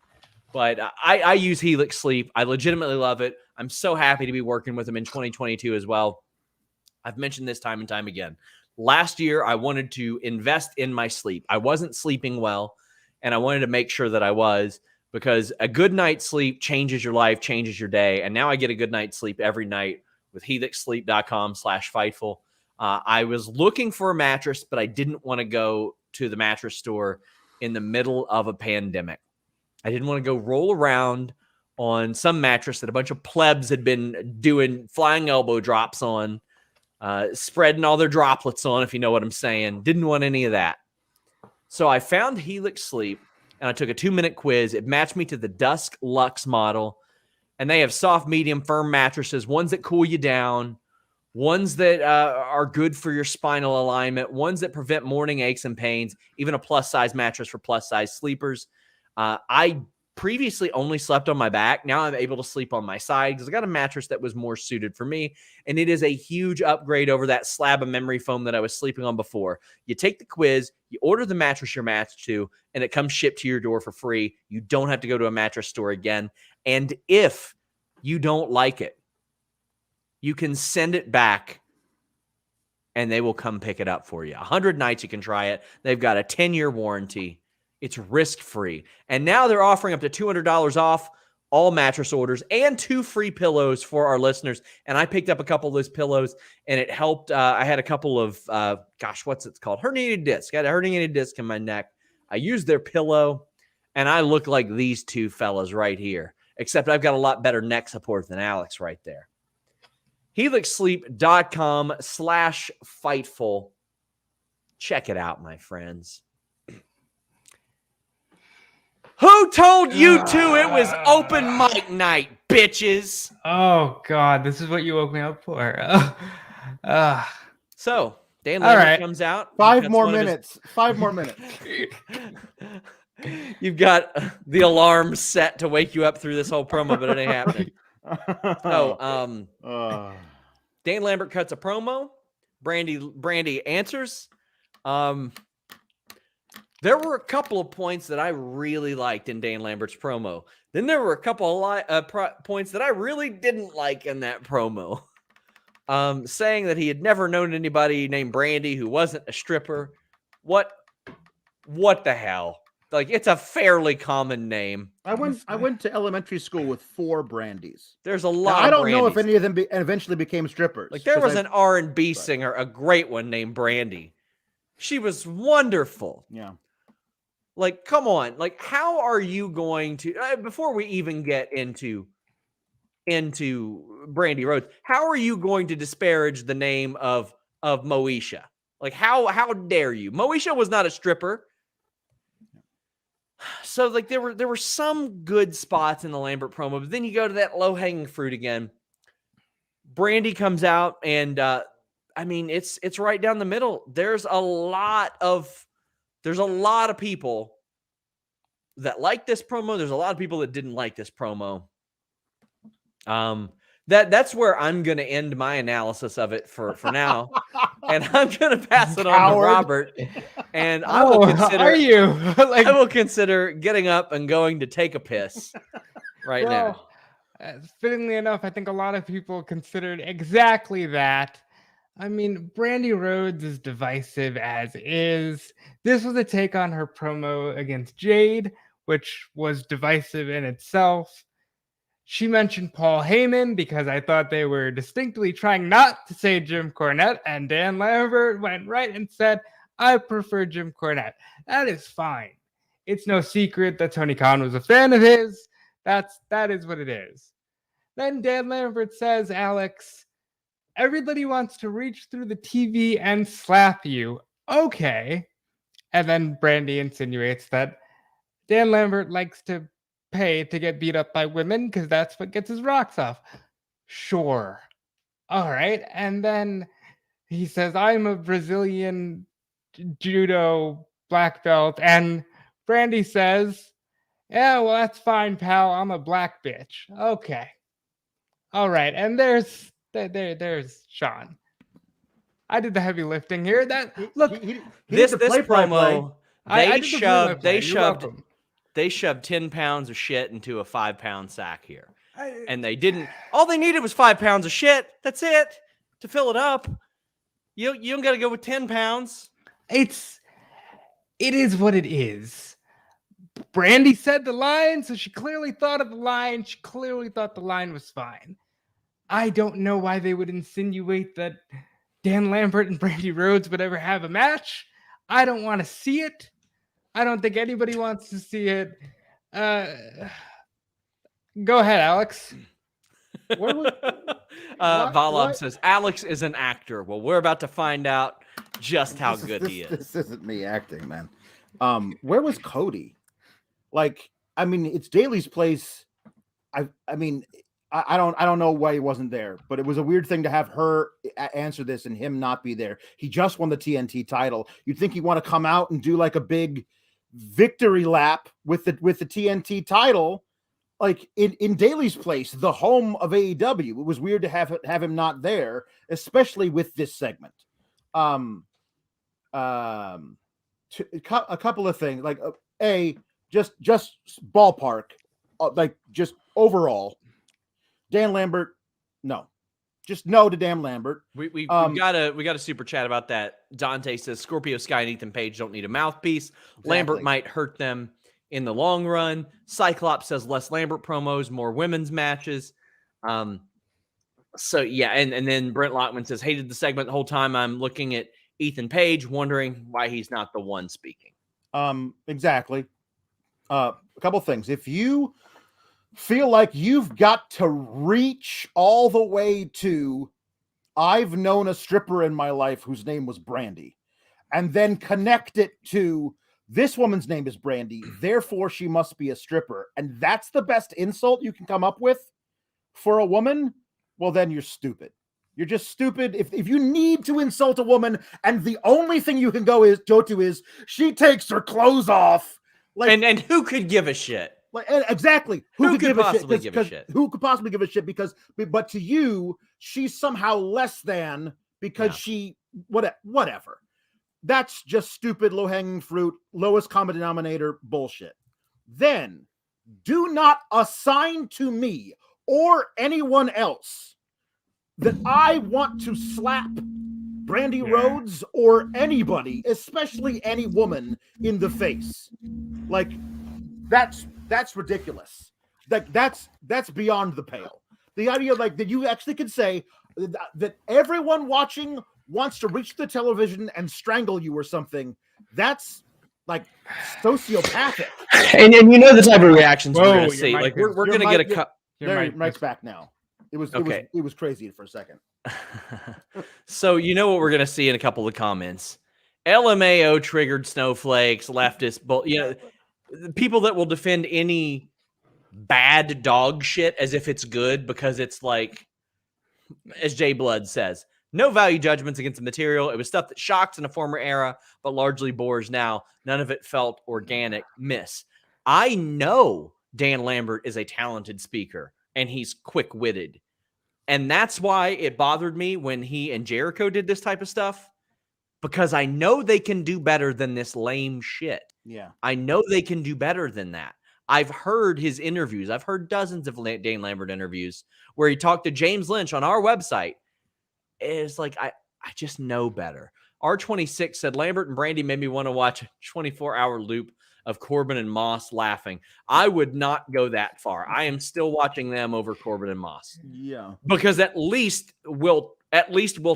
But I use Helix Sleep. I legitimately love it. I'm so happy to be working with them in 2022 as well. I've mentioned this time and time again. Last year, I wanted to invest in my sleep. I wasn't sleeping well, and I wanted to make sure that I was, because a good night's sleep changes your life, changes your day. And now I get a good night's sleep every night with helixsleep.com/Fightful. I was looking for a mattress, but I didn't want to go to the mattress store in the middle of a pandemic. I didn't want to go roll around on some mattress that a bunch of plebs had been doing flying elbow drops on, spreading all their droplets on, if you know what I'm saying. Didn't want any of that. So I found Helix Sleep, and I took a 2-minute quiz. It matched me to the Dusk Luxe model, and they have soft, medium, firm mattresses, ones that cool you down, ones that are good for your spinal alignment, ones that prevent morning aches and pains, even a plus-size mattress for plus-size sleepers. I previously only slept on my back. Now I'm able to sleep on my side because I got a mattress that was more suited for me, and it is a huge upgrade over that slab of memory foam that I was sleeping on before. You take the quiz, you order the mattress you're matched to, and it comes shipped to your door for free. You don't have to go to a mattress store again. And if you don't like it, you can send it back and they will come pick it up for you. 100 nights you can try it. They've got a 10-year warranty. It's risk-free. And now they're offering up to $200 off all mattress orders and 2 free pillows for our listeners. And I picked up a couple of those pillows, and it helped. I had a couple of, what's it called? Herniated disc. I had a herniated disc in my neck. I used their pillow, and I look like these two fellas right here, except I've got a lot better neck support than Alex right there. HelixSleep.com/Fightful. Check it out, my friends. Who told you two it was open mic night, bitches? Oh, God. This is what you woke me up for. So, Dan Lambert comes out. 5 more minutes. 5 more minutes. You've got the alarm set to wake you up through this whole promo, but it ain't happening. So, Dan Lambert cuts a promo. Brandy answers. There were a couple of points that I really liked in Dan Lambert's promo. Then there were a couple of points that I really didn't like in that promo. Saying that he had never known anybody named Brandy who wasn't a stripper. What the hell? Like, it's a fairly common name. I went to elementary school with 4 Brandys. There's a lot. Now, I don't know if any of them eventually became strippers. Like, there was an R&B singer, a great one named Brandy. She was wonderful. Yeah. Like, come on. Like, how are you going to, before we even get into Brandy Rhodes, how are you going to disparage the name of Moesha? Like, how dare you? Moesha was not a stripper. So, like, there were some good spots in the Lambert promo, but then you go to that low-hanging fruit again. Brandy comes out, and I mean, it's right down the middle. There's a lot of people that like this promo. There's a lot of people that didn't like this promo. That's where I'm going to end my analysis of it for now, and I'm going to pass it on to Robert. And I will consider. Are you? I will consider getting up and going to take a piss right now. Fittingly enough, I think a lot of people considered exactly that. I mean, Brandy Rhodes is divisive as is. This was a take on her promo against Jade, which was divisive in itself. She mentioned Paul Heyman because I thought they were distinctly trying not to say Jim Cornette, and Dan Lambert went right and said, I prefer Jim Cornette. That is fine. It's no secret that Tony Khan was a fan of his. That is what it is. Then Dan Lambert says, Alex, everybody wants to reach through the TV and slap you. Okay. And then Brandy insinuates that Dan Lambert likes to pay to get beat up by women because that's what gets his rocks off. Sure. All right. And then he says, I'm a Brazilian judo black belt. And Brandy says, yeah, well, that's fine, pal. I'm a black bitch. Okay. All right. And there's Sean. I did the heavy lifting here. This promo, they shoved 10 pounds of shit into a 5-pound sack here. And they didn't. All they needed was 5 pounds of shit. That's it to fill it up. You don't got to go with 10 pounds. It is what it is. Brandy said the line, so she clearly thought of the line. She clearly thought the line was fine. I don't know why they would insinuate that Dan Lambert and Brandy Rhodes would ever have a match. I don't want to see it. I don't think anybody wants to see it. Go ahead, Alex. Valov says, Alex is an actor. Well, we're about to find out just how good he is. This isn't me acting, man. Where was Cody? Like, I mean, it's Daly's place. I don't know why he wasn't there, but it was a weird thing to have her answer this and him not be there. He just won the TNT title. You'd think he'd want to come out and do like a big victory lap with the TNT title, like in Daly's place, the home of AEW. It was weird to have him not there, especially with this segment. A couple of things, like just ballpark, like just overall. Dan Lambert, no. Just no to Dan Lambert. We got a super chat about that. Dante says Scorpio Sky and Ethan Page don't need a mouthpiece. Exactly. Lambert might hurt them in the long run. Cyclops says less Lambert promos, more women's matches. So yeah, and then Brent Lockman says hated the segment the whole time. I'm looking at Ethan Page, wondering why he's not the one speaking. Exactly. A couple things. If you feel like you've got to reach all the way to I've known a stripper in my life whose name was Brandy, and then connect it to this woman's name is Brandy, therefore she must be a stripper, and that's the best insult you can come up with for a woman, well, then you're stupid. You're just stupid. If you need to insult a woman and the only thing you can go to is she takes her clothes off, like, and who could give a shit? Like, exactly. Who could possibly give a shit? Who could possibly give a shit? But to you, she's somehow less than because she whatever. That's just stupid, low-hanging fruit, lowest common denominator bullshit. Then do not assign to me or anyone else that I want to slap Brandy Rhodes or anybody, especially any woman, in the face. Like, that's ridiculous. That's beyond the pale. The idea, like, that you actually could say that everyone watching wants to reach the television and strangle you or something. That's like sociopathic. And you know the type of reactions we're going to see. Like, we're going to get a cut. Mike's back now. It was crazy for a second. So you know what we're going to see in a couple of comments. LMAO triggered snowflakes, leftists, people that will defend any bad dog shit as if it's good because it's like as Jay Blood says. No value judgments against the material. It was stuff that shocks in a former era, but largely bores now. None of it felt organic. Miss. I know Dan Lambert is a talented speaker, and he's quick-witted. And that's why it bothered me when he and Jericho did this type of stuff, because I know they can do better than this lame shit. Yeah. I know they can do better than that. I've heard his interviews. I've heard dozens of Dan Lambert interviews where he talked to James Lynch on our website. It's like, I just know better. R26 said, Lambert and Brandy made me want to watch a 24-hour loop of Corbin and Moss laughing. I would not go that far. I am still watching them over Corbin and Moss. Yeah. Because at least we'll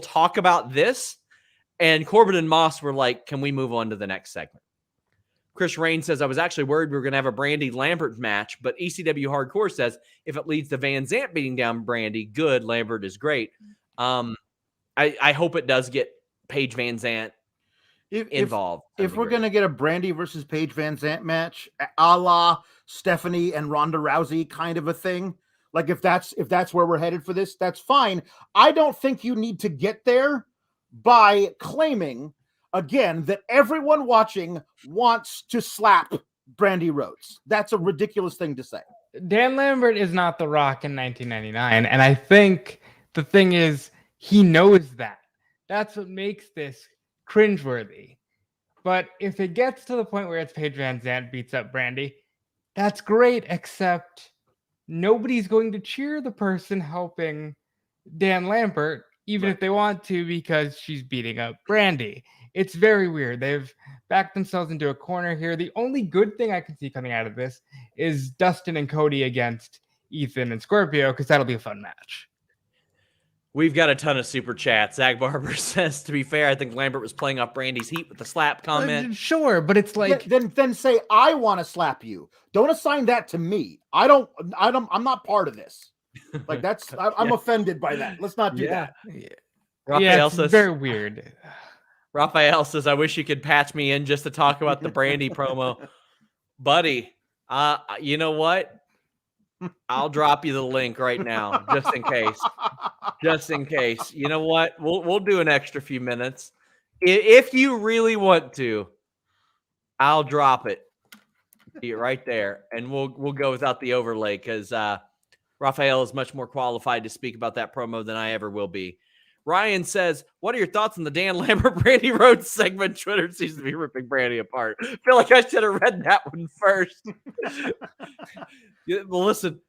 talk about this. And Corbin and Moss were like, can we move on to the next segment? Chris Rain says, I was actually worried we were going to have a Brandy Lambert match, but ECW Hardcore says, if it leads to Van Zant beating down Brandy, good. Lambert is great. I hope it does get Paige Van Zant involved. If we're going to get a Brandy versus Paige Van Zant match, a la Stephanie and Ronda Rousey kind of a thing, like if that's where we're headed for this, that's fine. I don't think you need to get there by claiming, again, that everyone watching wants to slap Brandy Rhodes. That's a ridiculous thing to say. Dan Lambert is not The Rock in 1999, and I think the thing is, he knows that. That's what makes this cringeworthy. But if it gets to the point where it's Paige Van Zant beats up Brandy, that's great, except nobody's going to cheer the person helping Dan Lambert, even if they want to, because she's beating up Brandy. It's very weird. They've backed themselves into a corner here. The only good thing I can see coming out of this is Dustin and Cody against Ethan and Scorpio, because that'll be a fun match. We've got a ton of super chats. Zach Barber says, to be fair, I think Lambert was playing off Brandy's heat with the slap comment. Sure, but it's like then say I want to slap you. Don't assign that to me. I'm not part of this. Like I'm offended by that. Let's not do that. Yeah. Raphael It's says, very weird. Raphael says, I wish you could patch me in just to talk about the Brandy promo. Buddy, you know what? I'll drop you the link right now, just in case. Just in case. You know what? We'll do an extra few minutes. If you really want to, I'll drop it right there, and we'll go without the overlay, because Raphael is much more qualified to speak about that promo than I ever will be. Ryan says, what are your thoughts on the Dan Lambert Brandy Rhodes segment? Twitter seems to be ripping Brandy apart. I feel like I should have read that one first. Well, listen,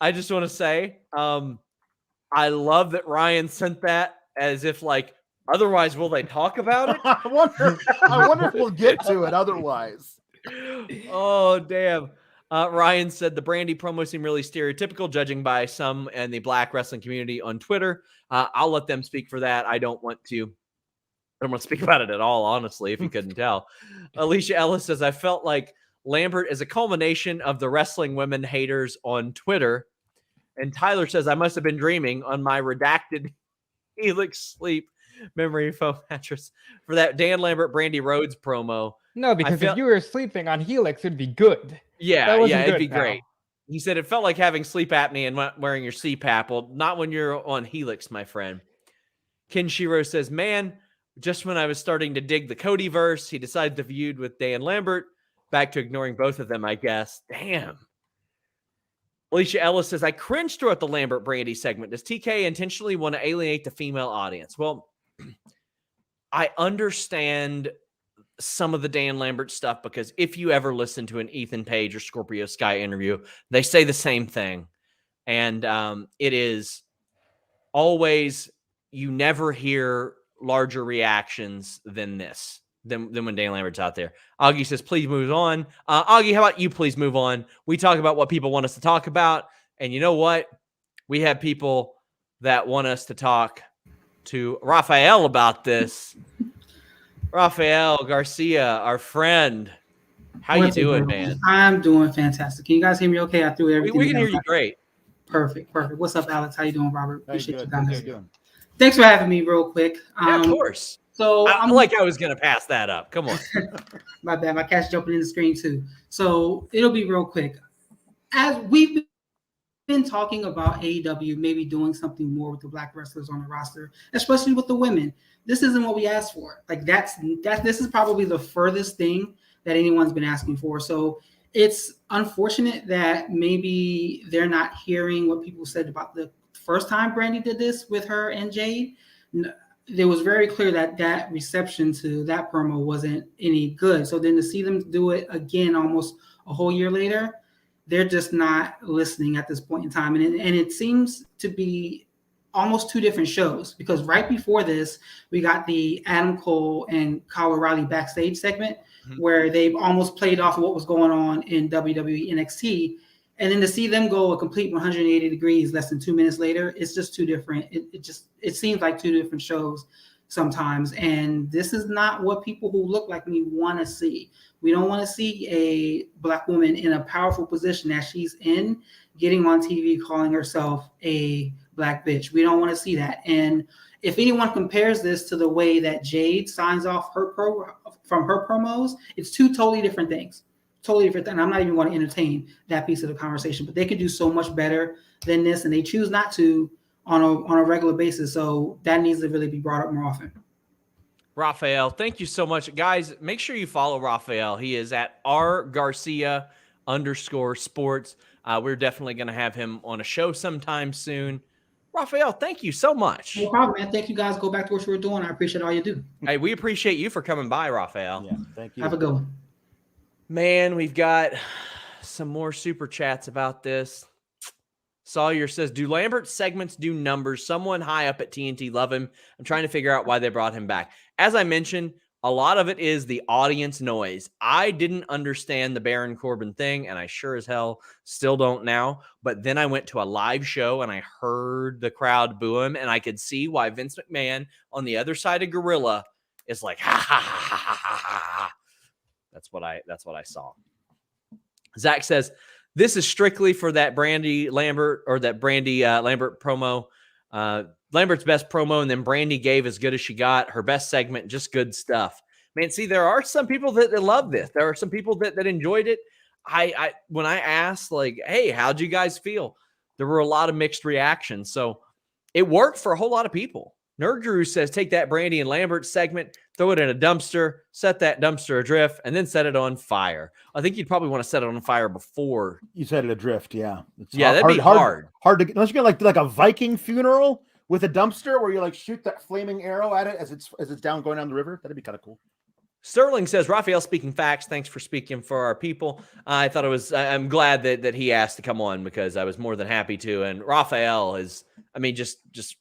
I just want to say, I love that Ryan sent that as if like, otherwise, will they talk about it? I wonder if we'll get to it otherwise. Oh, damn. Ryan said the Brandy promo seemed really stereotypical, judging by some in the black wrestling community on Twitter. I'll let them speak for that. I don't want to speak about it at all, honestly, if you couldn't tell. Alicia Ellis says, I felt like Lambert is a culmination of the wrestling women haters on Twitter. And Tyler says, I must have been dreaming on my redacted Helix Sleep memory foam mattress for that Dan Lambert Brandy Rhodes promo. No, because if you were sleeping on Helix, it'd be good. Yeah, it'd be great. He said it felt like having sleep apnea and wearing your CPAP. Well, not when you're on Helix, my friend. Ken Shiro says, man, just when I was starting to dig the Cody verse, he decided to feud with Dan Lambert. Back to ignoring both of them, I guess. Damn. Alicia Ellis says, I cringed throughout the Lambert Brandy segment. Does TK intentionally want to alienate the female audience? Well, I understand some of the Dan Lambert stuff, because if you ever listen to an Ethan Page or Scorpio Sky interview, they say the same thing. And it is always, you never hear larger reactions than this, than when Dan Lambert's out there. Augie says, please move on. Augie, how about you please move on? We talk about what people want us to talk about. And you know what? We have people that want us to talk to Raphael about this. Raphael Garcia, our friend. How you doing, man? I'm doing fantastic. Can you guys hear me okay? I threw everything. We can hear you great. Perfect. What's up, Alex? How you doing, Robert? Appreciate you guys. Doing? Thanks for having me real quick. Yeah, of course. So I'm like I was going to pass that up. Come on. My bad. My cat's jumping in the screen too. So it'll be real quick. As we've been talking about AEW maybe doing something more with the black wrestlers on the roster, especially with the women. This isn't what we asked for. Like this is probably the furthest thing that anyone's been asking for. So it's unfortunate that maybe they're not hearing what people said about the first time Brandy did this with her and Jade. It was very clear that reception to that promo wasn't any good. So then to see them do it again almost a whole year later, they're just not listening at this point in time. And it seems to be almost two different shows, because right before this, we got the Adam Cole and Kyle O'Reilly backstage segment where they've almost played off of what was going on in WWE NXT. And then to see them go a complete 180 degrees less than 2 minutes later, it's just too different. It seems like two different shows sometimes. And this is not what people who look like me want to see. We don't want to see a black woman in a powerful position that she's in, getting on TV calling herself a black bitch. We don't want to see that. And if anyone compares this to the way that Jade signs off from her promos, it's two totally different things. Totally different. And I'm not even going to entertain that piece of the conversation, but they could do so much better than this, and they choose not to on a regular basis. So that needs to really be brought up more often. Raphael, thank you so much. Guys, make sure you follow Raphael. He is at @rgarcia_sports. We're definitely going to have him on a show sometime soon. Raphael, thank you so much. No problem, man. Thank you, guys. Go back to what you were doing. I appreciate all you do. Hey, we appreciate you for coming by, Raphael. Yeah, thank you. Have a good one. Man, we've got some more super chats about this. Sawyer says, do Lambert segments do numbers? Someone high up at TNT love him. I'm trying to figure out why they brought him back. As I mentioned, a lot of it is the audience noise. I didn't understand the Baron Corbin thing, and I sure as hell still don't now. But then I went to a live show, and I heard the crowd boo him, and I could see why Vince McMahon on the other side of Gorilla is like, ha, ha, ha, ha, ha, ha. That's what I saw. Zach says, this is strictly for that Brandy Lambert Lambert promo. Lambert's best promo, and then Brandy gave as good as she got. Her best segment, just good stuff. Man, see, there are some people that love this. There are some people that enjoyed it. When I asked, like, hey, how'd you guys feel? There were a lot of mixed reactions. So it worked for a whole lot of people. Nerd Guru says, take that Brandy and Lambert segment, throw it in a dumpster, set that dumpster adrift, and then set it on fire. I think you'd probably want to set it on fire before you set it adrift. Yeah. That'd be hard. Hard to, unless you get like a Viking funeral with a dumpster where you like shoot that flaming arrow at it as it's down going down the river. That'd be kind of cool. Sterling says, Raphael speaking facts. Thanks for speaking for our people. I'm glad that he asked to come on, because I was more than happy to. And Raphael is, just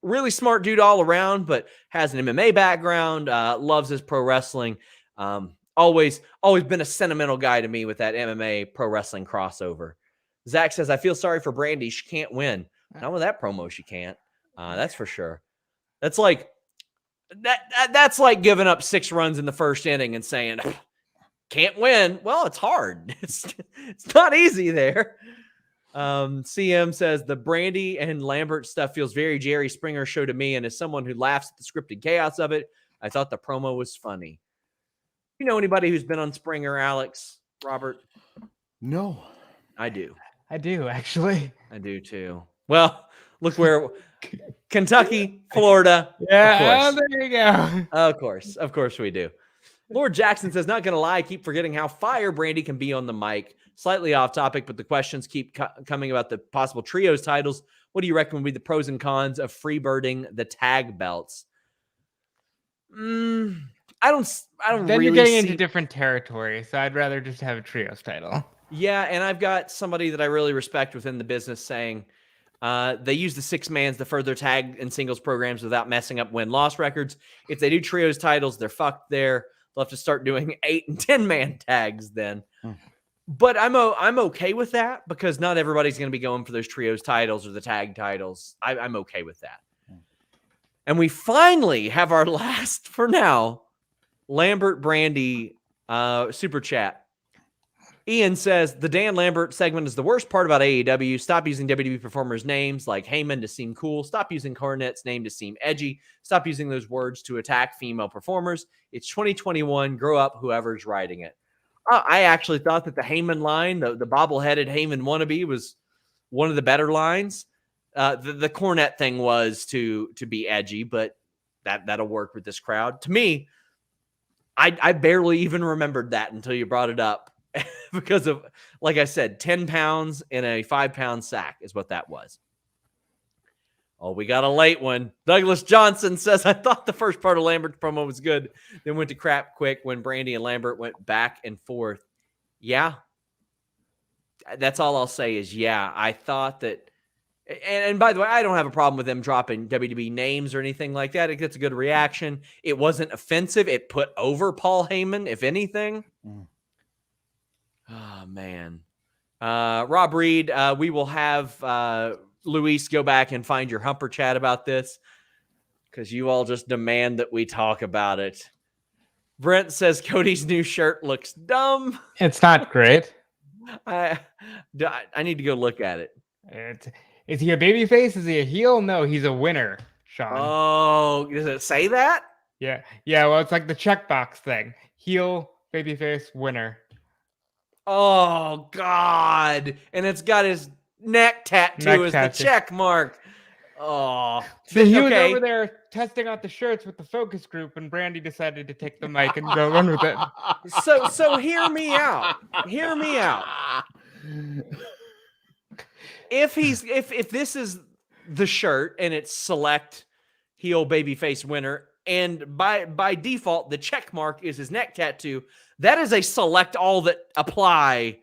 really smart dude all around, but has an MMA background, loves his pro wrestling. Always been a sentimental guy to me with that MMA pro wrestling crossover. Zach says, I feel sorry for Brandy. She can't win. Not with that promo, she can't. That's for sure. That's like giving up 6 runs in the first inning and saying, can't win. Well, it's hard. It's not easy there. CM says, the Brandy and Lambert stuff feels very Jerry Springer show to me, and as someone who laughs at the scripted chaos of it, I thought the promo was funny. You know anybody who's been on Springer, Alex, Robert? No. I do, actually. I do too. Well, look where Kentucky, Florida. Yeah, there you go. Of course we do. Lord Jackson says, not going to lie, I keep forgetting how fire Brandy can be on the mic. Slightly off topic, but the questions keep coming about the possible trios titles. What do you reckon would be the pros and cons of freebirding the tag belts? I don't Then really you're getting see... into different territory, so I'd rather just have a trios title. Yeah, and I've got somebody that I really respect within the business saying they use the 6-mans to further tag and singles programs without messing up win-loss records. If they do trios titles, they're fucked there. They'll have to start doing 8 and 10-man tags then. But I'm okay with that, because not everybody's going to be going for those trios titles or the tag titles. I'm okay with that. And we finally have our last, for now, Lambert Brandy super chat. Ian says, the Dan Lambert segment is the worst part about AEW. Stop using WWE performers' names like Heyman to seem cool. Stop using Cornette's name to seem edgy. Stop using those words to attack female performers. It's 2021. Grow up, whoever's writing it. I actually thought that the Heyman line, the bobbleheaded Heyman wannabe, was one of the better lines. The cornet thing was to be edgy, but that'll work with this crowd. To me, I barely even remembered that until you brought it up because of, like I said, 10 pounds in a 5-pound sack is what that was. Oh, we got a late one. Douglas Johnson says, I thought the first part of Lambert's promo was good, then went to crap quick when Brandy and Lambert went back and forth. Yeah. That's all I'll say is, yeah, I thought that. And by the way, I don't have a problem with them dropping WWE names or anything like that. It gets a good reaction. It wasn't offensive. It put over Paul Heyman, if anything. Oh, man. Rob Reed, we will have Luis go back and find your Humper chat about this because you all just demand that we talk about it. Brent says Cody's new shirt looks dumb. It's not great. I need to go look at it. Is he a babyface? Is he a heel? No, he's a winner, Sean. Oh, does it say that? Yeah. Well, it's like the checkbox thing. Heel, babyface, winner. Oh, God. And it's got his neck tattoo as the check mark. Oh. So he was over there testing out the shirts with the focus group, and Brandy decided to take the mic and go run with it. So hear me out. Hear me out. If this is the shirt and it's select heel babyface winner, and by default the check mark is his neck tattoo, that is a select all that apply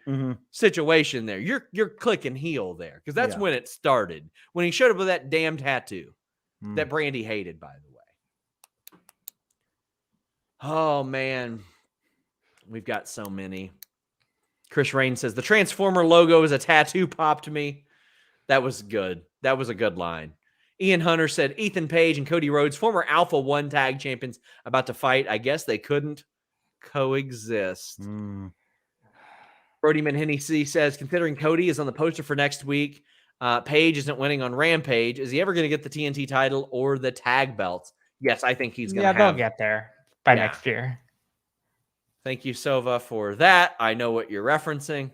situation there. You're clicking heel there because that's when it started. When he showed up with that damn tattoo that Brandy hated, by the way. Oh man, we've got so many. Chris Rain says the Transformer logo is a tattoo pop to me. That was good. That was a good line. Ian Hunter said Ethan Page and Cody Rhodes, former Alpha 1 tag champions, about to fight. I guess they couldn't coexist. Brody Manhenney says, considering Cody is on the poster for next week, Page isn't winning on Rampage, is he ever going to get the TNT title or the tag belts? Yes, I think he's going to have. Yeah, they'll get there by next year. Thank you, Sova, for that. I know what you're referencing.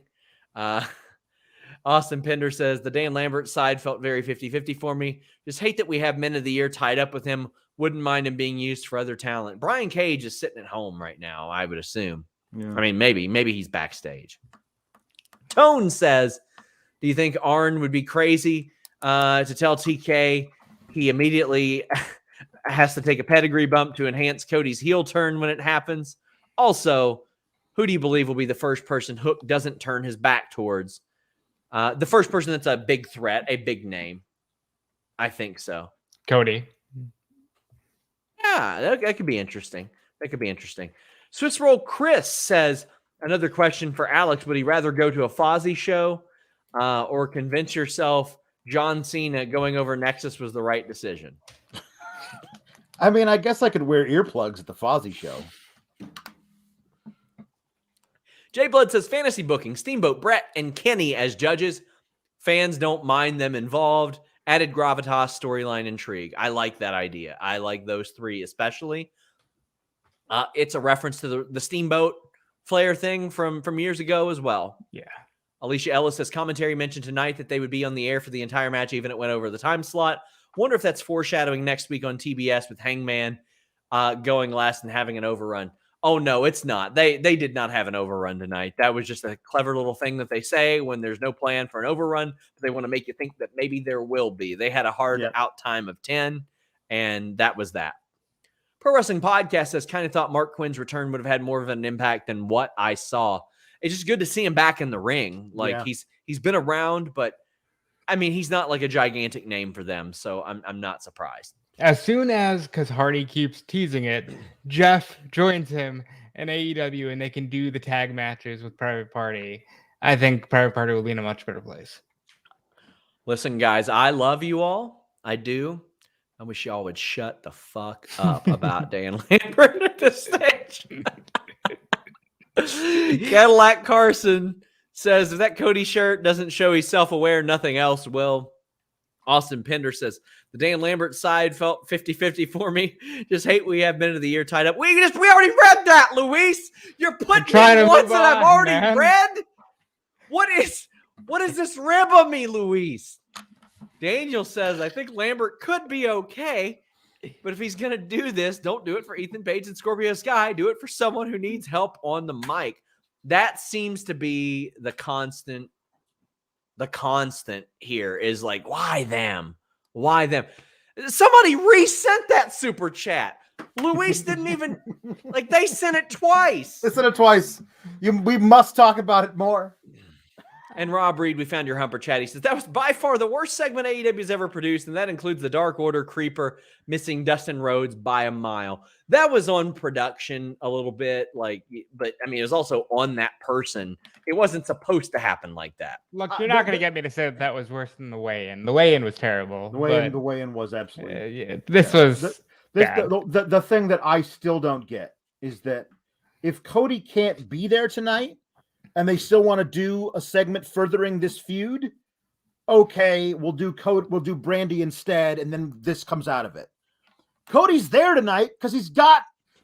Austin Pender says, the Dan Lambert side felt very 50-50 for me. Just hate that we have Men of the Year tied up with him. Wouldn't mind him being used for other talent. Brian Cage is sitting at home right now, I would assume. Yeah. I mean, maybe he's backstage. Tone says, do you think Arn would be crazy to tell TK he immediately has to take a pedigree bump to enhance Cody's heel turn when it happens? Also, who do you believe will be the first person Hook doesn't turn his back towards? The first person that's a big threat, a big name. I think so. Cody. Yeah, that could be interesting. Swiss Roll Chris says, another question for Alex. Would he rather go to a Fozzy show or convince yourself John Cena going over Nexus was the right decision? I mean, I guess I could wear earplugs at the Fozzy show. Jay Blood says, fantasy booking, Steamboat, Brett, and Kenny as judges. Fans don't mind them involved. Added gravitas, storyline, intrigue. I like that idea. I like those three especially. It's a reference to the Steamboat Flair thing from years ago as well. Yeah. Alicia Ellis says, commentary mentioned tonight that they would be on the air for the entire match, even if it went over the time slot. Wonder if that's foreshadowing next week on TBS with Hangman going last and having an overrun. Oh, no, it's not. They did not have an overrun tonight. That was just a clever little thing that they say when there's no plan for an overrun. But they want to make you think that maybe there will be. They had a hard out time of 10, and that was that. Pro Wrestling Podcast says, kind of thought Mark Quinn's return would have had more of an impact than what I saw. It's just good to see him back in the ring. Like he's been around, but I mean, he's not like a gigantic name for them. So I'm not surprised. As soon as, because Hardy keeps teasing it, Jeff joins him in AEW and they can do the tag matches with Private Party, I think Private Party will be in a much better place. Listen, guys, I love you all. I do. I wish y'all would shut the fuck up about Dan Lambert at this stage. Cadillac Carson says, if that Cody shirt doesn't show he's self-aware, nothing else will. Austin Pender says, the Dan Lambert side felt 50-50 for me. Just hate we have Men of the Year tied up. We already read that, Luis. You're putting in ones that I've already read. What is this rib of me, Luis? Daniel says, I think Lambert could be okay, but if he's going to do this, don't do it for Ethan Page and Scorpio Sky. Do it for someone who needs help on the mic. That seems to be the constant here is like, why them? Why them? Somebody resent that super chat. Luis didn't even, like, they sent it twice. They sent it twice. We must talk about it more. And Rob Reed, we found your Humper chat. He says, that was by far the worst segment AEW's ever produced, and that includes the Dark Order Creeper missing Dustin Rhodes by a mile. That was on production a little bit, but I mean, it was also on that person. It wasn't supposed to happen like that. Look, you're not going to get me to say that was worse than the weigh-in. The weigh-in was terrible. The weigh-in was absolutely. This was bad. The thing that I still don't get is that if Cody can't be there tonight, and they still want to do a segment furthering this feud, okay, we'll do Brandy instead, and then this comes out of it. Cody's there tonight because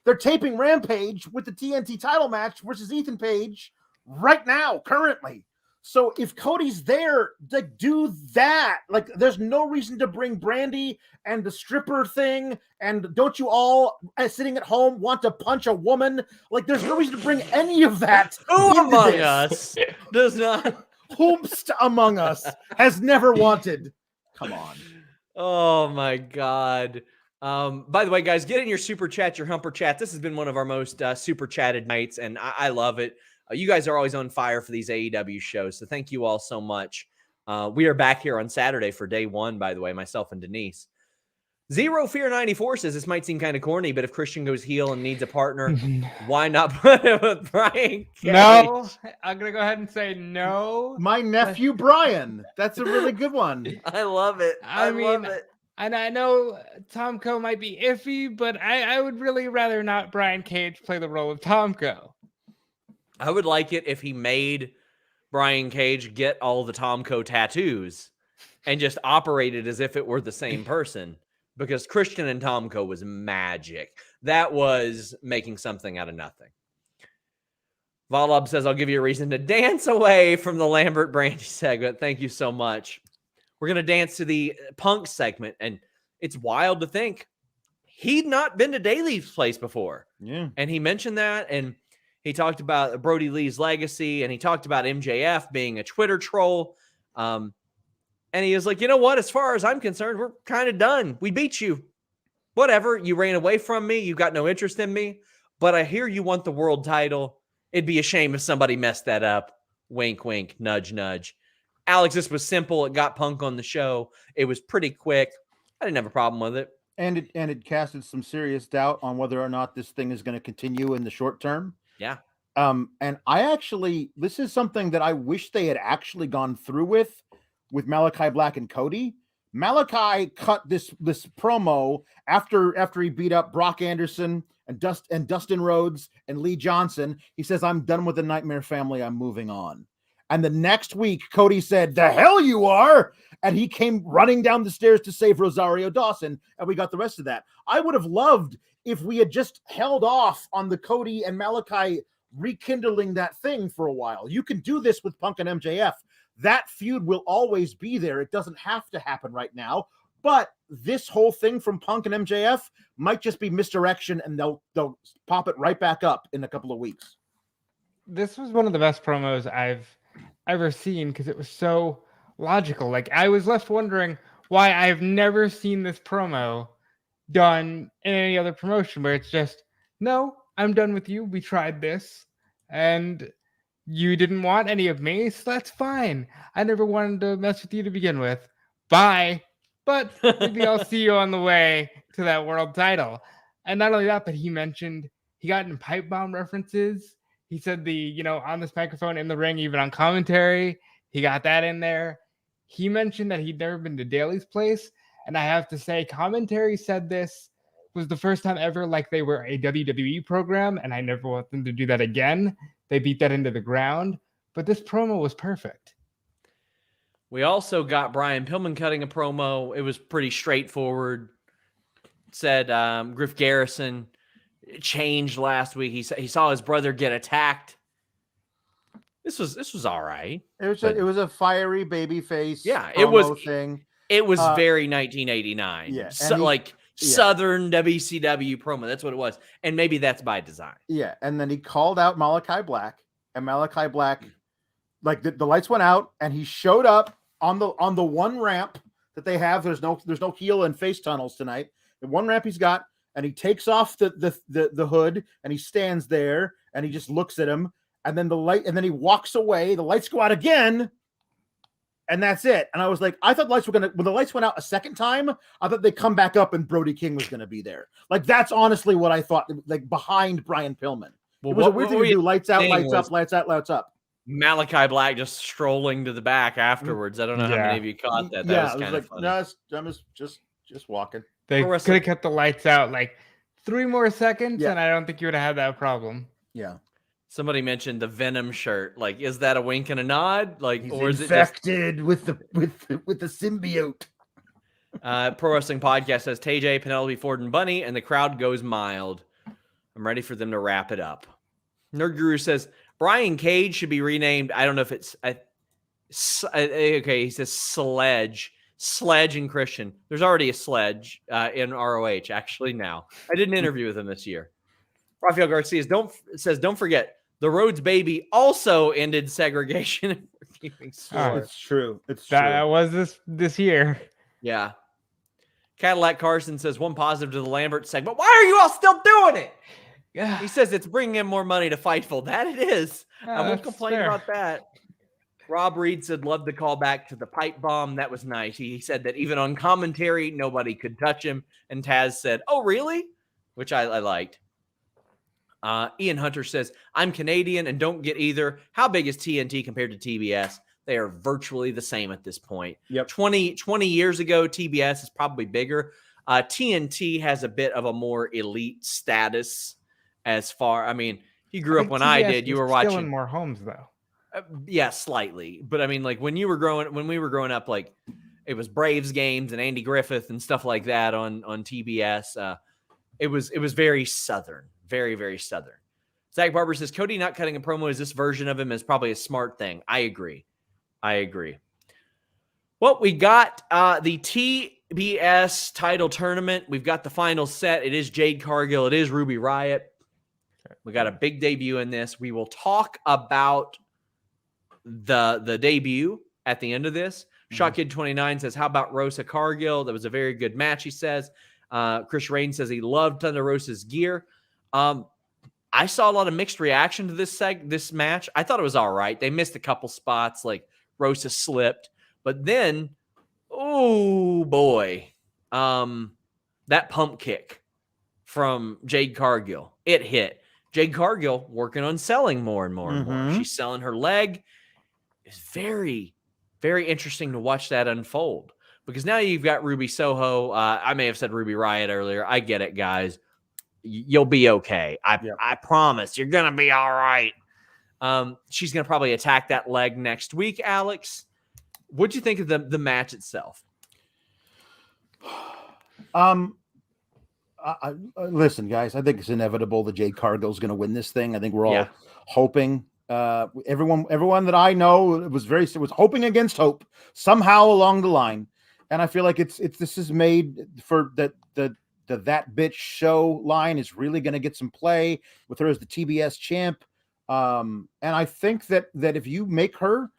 they're taping Rampage with the TNT title match versus Ethan Page right now, currently. So if Cody's there, do that. Like, there's no reason to bring Brandy and the stripper thing. And don't you all, sitting at home, want to punch a woman? Like, there's no reason to bring any of that. Who among us does not? Whomst among us has never wanted. Come on. Oh my God. By the way, guys, get in your super chat, your Humper chat. This has been one of our most super chatted nights, and I love it. You guys are always on fire for these AEW shows, so thank you all so much. We are back here on Saturday for day one, by the way, myself and Denise. Zero Fear 94 says, this might seem kind of corny, but if Christian goes heel and needs a partner, why not put him with Brian Cage? No, I'm going to go ahead and say no. My nephew, Brian. That's a really good one. I love it. I love it. And I know Tomko might be iffy, but I would really rather not Brian Cage play the role of Tomko. I would like it if he made Brian Cage get all the Tomko tattoos and just operated as if it were the same person, because Christian and Tomko was magic. That was making something out of nothing. Volub says, I'll give you a reason to dance away from the Lambert Brandy segment. Thank you so much. We're going to dance to the Punk segment, and it's wild to think he'd not been to Daly's place before. Yeah. And he mentioned that, and he talked about Brody Lee's legacy, and he talked about MJF being a Twitter troll. And he was like, you know what? As far as I'm concerned, we're kind of done. We beat you. Whatever. You ran away from me. You got no interest in me. But I hear you want the world title. It'd be a shame if somebody messed that up. Wink, wink, nudge, nudge. Alex, this was simple. It got Punk on the show. It was pretty quick. I didn't have a problem with it. And it casted some serious doubt on whether or not this thing is going to continue in the short term. Yeah. And this is something that I wish they had actually gone through with Malachi Black and Cody. Malachi cut this promo after he beat up Brock Anderson and Dustin Rhodes and Lee Johnson. He says, I'm done with the Nightmare Family. I'm moving on. And the next week, Cody said, the hell you are. And he came running down the stairs to save Rosario Dawson. And we got the rest of that. I would have loved if we had just held off on the Cody and Malachi rekindling that thing for a while. You can do this with Punk and MJF. That feud will always be there. It doesn't have to happen right now. But this whole thing from Punk and MJF might just be misdirection, and they'll pop it right back up in a couple of weeks. This was one of the best promos I've ever seen because it was so logical. Like, I was left wondering why I've never seen this promo done in any other promotion where it's just, no, I'm done with you. We tried this and you didn't want any of me, so that's fine. I never wanted to mess with you to begin with. Bye. But maybe I'll see you on the way to that world title. And not only that, but he mentioned he got in pipe bomb references. He said on this microphone in the ring, even on commentary, he got that in there. He mentioned that he'd never been to Daly's place. And I have to say, commentary said this was the first time ever like they were a WWE program, and I never want them to do that again. They beat that into the ground. But this promo was perfect. We also got Brian Pillman cutting a promo. It was pretty straightforward. Said Griff Garrison changed last week. He saw his brother get attacked. This was all right. It was a fiery baby face. Yeah, thing. It was very 1989. Yeah, So, Southern WCW promo. That's what it was. And maybe that's by design. Yeah, and then he called out Malachi Black, and Malachi Black, like the lights went out, and he showed up on the one ramp that they have. There's no heel and face tunnels tonight. The one ramp he's got, and he takes off the hood, and he stands there, and he just looks at him, and then he walks away. The lights go out again. And that's it. And I was like, I thought when the lights went out a second time, I thought they'd come back up and Brody King was going to be there. Like, that's honestly what I thought, like, behind Brian Pillman. Well, it was a weird thing to do. Lights out, lights up, lights out, lights up. Malachi Black just strolling to the back afterwards. I don't know how many of you caught that. That was kind of funny. No, I'm just walking. They could have kept the lights out like 3 more seconds, and I don't think you would have had that problem. Yeah. Somebody mentioned the Venom shirt. Like, is that a wink and a nod? Like, he's or is infected with the symbiote? Pro Wrestling Podcast says TJ, Penelope Ford, and Bunny, and the crowd goes mild. I'm ready for them to wrap it up. Nerd Guru says Brian Cage should be renamed. I don't know if it's okay. He says Sledge and Christian. There's already a Sledge in ROH actually now. I did an interview with him this year. Rafael Garcia says don't forget. The Rhodes baby also ended segregation. It's true. It's true. That was this year. Yeah. Cadillac Carson says one positive to the Lambert segment. Why are you all still doing it? Yeah. He says it's bringing in more money to Fightful. That it is. I won't complain about that. Rob Reed said, love the call back to the pipe bomb. That was nice. He said that even on commentary, nobody could touch him. And Taz said, oh, really? Which I liked. Ian Hunter says, I'm Canadian and don't get either. How big is TNT compared to TBS? They are virtually the same at this point. Yep. 20 years ago, TBS is probably bigger. TNT has a bit of a more elite status as far. I mean, you grew up when I did. You were watching still in more homes though. Yeah, slightly. But I mean, like when we were growing up, like it was Braves games and Andy Griffith and stuff like that on TBS. It was very Southern. Very, very Southern. Zach Barber says, Cody not cutting a promo as this version of him is probably a smart thing. I agree. Well, we got the TBS title tournament. We've got the final set. It is Jade Cargill. It is Ruby Riott. We got a big debut in this. We will talk about the debut at the end of this. Shotkid29 says, how about Rosa Cargill? That was a very good match, he says. Chris Rain says he loved Thunder Rosa's gear. I saw a lot of mixed reaction to this match. I thought it was all right. They missed a couple spots, like Rosa slipped, but then, oh boy, that pump kick from Jade Cargill, it hit. Jade Cargill working on selling more and more and more. She's selling her leg. It's very, very interesting to watch that unfold because now you've got Ruby Soho. I may have said Ruby Riott earlier. I get it, guys. You'll be okay. I promise you're going to be all right. She's going to probably attack that leg next week, Alex. What'd you think of the match itself? Listen, guys, I think it's inevitable that Jade Cargill is going to win this thing. I think we're all hoping. Everyone that I know was hoping against hope somehow along the line, and I feel like this is made for that bitch show line is really going to get some play with her as the TBS champ. And I think that if you make her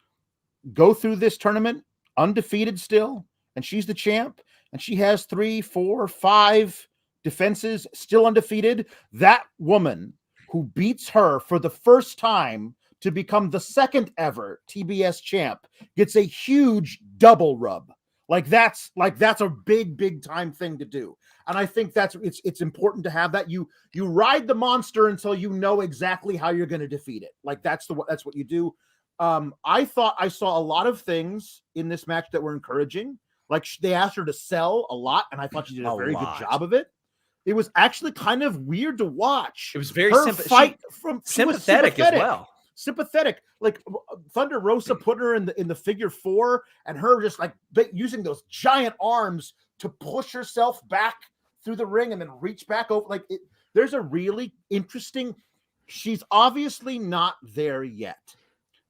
go through this tournament undefeated still, and she's the champ, and she has 3, 4, 5 defenses still undefeated, that woman who beats her for the first time to become the second ever TBS champ gets a huge double rub. Like that's a big time thing to do. And I think it's important to have that. You ride the monster until you know exactly how you're going to defeat it. Like that's what you do. I thought I saw a lot of things in this match that were encouraging. Like they asked her to sell a lot, and I thought she did a very good job of it. It was actually kind of weird to watch. It was very sympathetic as well. Sympathetic, like Thunder Rosa put her in the figure 4, and her just like using those giant arms to push herself back through the ring and then reach back over. Like there's a really interesting. She's obviously not there yet,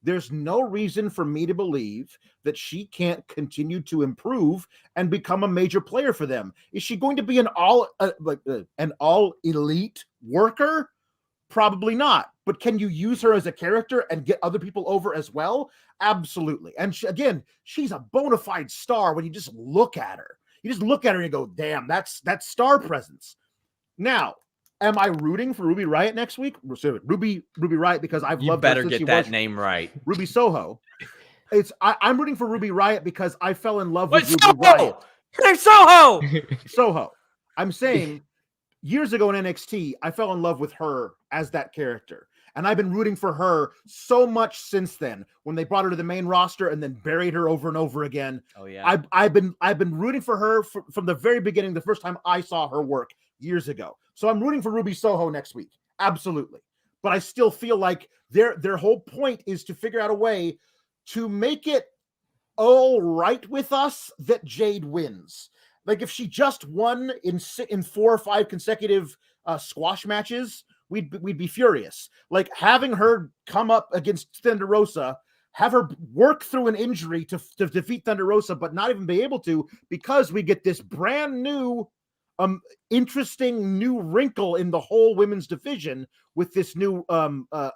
there's no reason for me to believe that she can't continue to improve and become a major player for them. Is she going to be an all elite worker? Probably not. But can you use her as a character and get other people over as well? Absolutely. And she's a bona fide star when you just look at her. You just look at her and you go, damn, that's star presence. Now, am I rooting for Ruby Riott next week? Ruby Riott, because I've loved her better since get she that was name right. Ruby Soho. I'm rooting for Ruby Riott because I fell in love with Soho! Ruby Riott. Her name's Soho! Soho. I'm saying years ago in NXT, I fell in love with her as that character. And I've been rooting for her so much since then, when they brought her to the main roster and then buried her over and over again. Oh yeah. I've been rooting for her from the very beginning, the first time I saw her work years ago. So I'm rooting for Ruby Soho next week. Absolutely. But I still feel like their whole point is to figure out a way to make it all right with us that Jade wins. Like if she just won in 4 or 5 consecutive squash matches, we'd be furious. Like having her come up against Thunder Rosa, have her work through an injury to defeat Thunder Rosa, but not even be able to, because we get this brand new, interesting new wrinkle in the whole women's division with this new